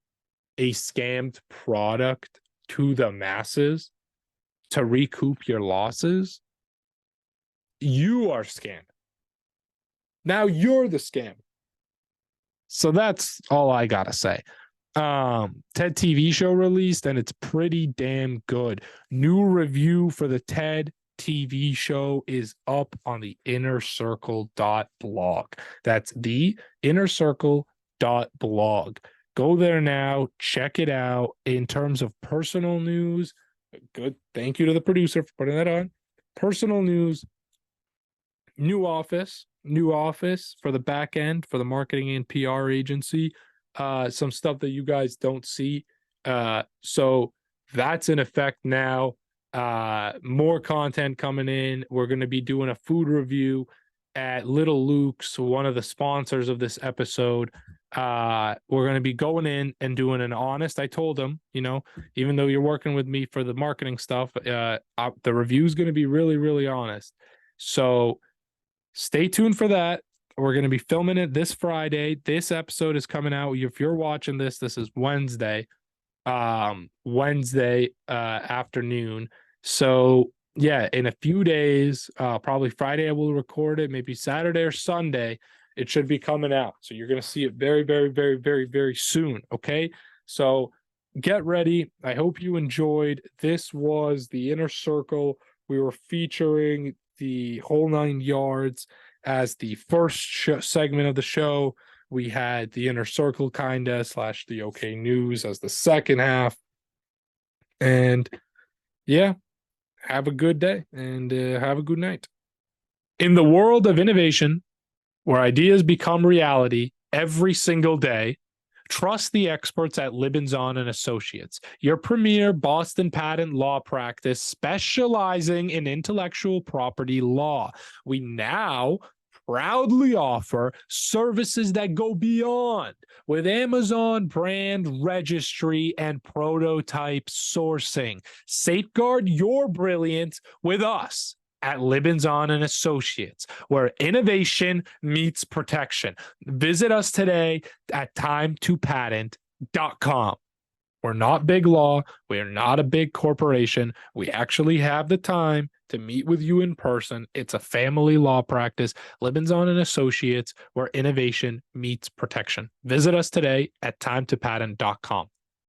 a scammed product to the masses to recoup your losses, you are scamming. Now you're the scammer. So that's all I gotta say. TED TV show released, and it's pretty damn good. New review for the TED TV show is up on the innercircle.blog. That's the innercircle.blog. Go there now, check it out. In terms of personal news, good. Thank you to the producer for putting that on. Personal news, new office for the back end, for the marketing and PR agency. Some stuff that you guys don't see. So that's in effect now. More content coming in. We're going to be doing a food review at Little Luke's, one of the sponsors of this episode. We're going to be going in and doing an honest. I told them, even though you're working with me for the marketing stuff, the review is going to be really, really honest. So stay tuned for that. We're going to be filming it this Friday. This episode is coming out. If you're watching this is Wednesday afternoon. So yeah, in a few days, probably Friday, I will record it. Maybe Saturday or Sunday, it should be coming out. So you're going to see it very, very, very, very, very soon. Okay. So get ready. I hope you enjoyed. This was the Inner Circle. We were featuring the whole 9 yards as the first segment of the show. We had the Inner Circle / the OK News as the second half. And yeah, have a good day and have a good night. In the world of innovation, where ideas become reality every single day, trust the experts at Libinzon and Associates, your premier Boston patent law practice specializing in intellectual property law. We now proudly offer services that go beyond with Amazon brand registry and prototype sourcing. Safeguard your brilliance with us at Libinzon and Associates, where innovation meets protection. Visit us today at timetopatent.com. We're not big law. We are not a big corporation. We actually have the time to meet with you in person. It's a family law practice. Libinzon and Associates, where innovation meets protection. Visit us today at timetopatent.com.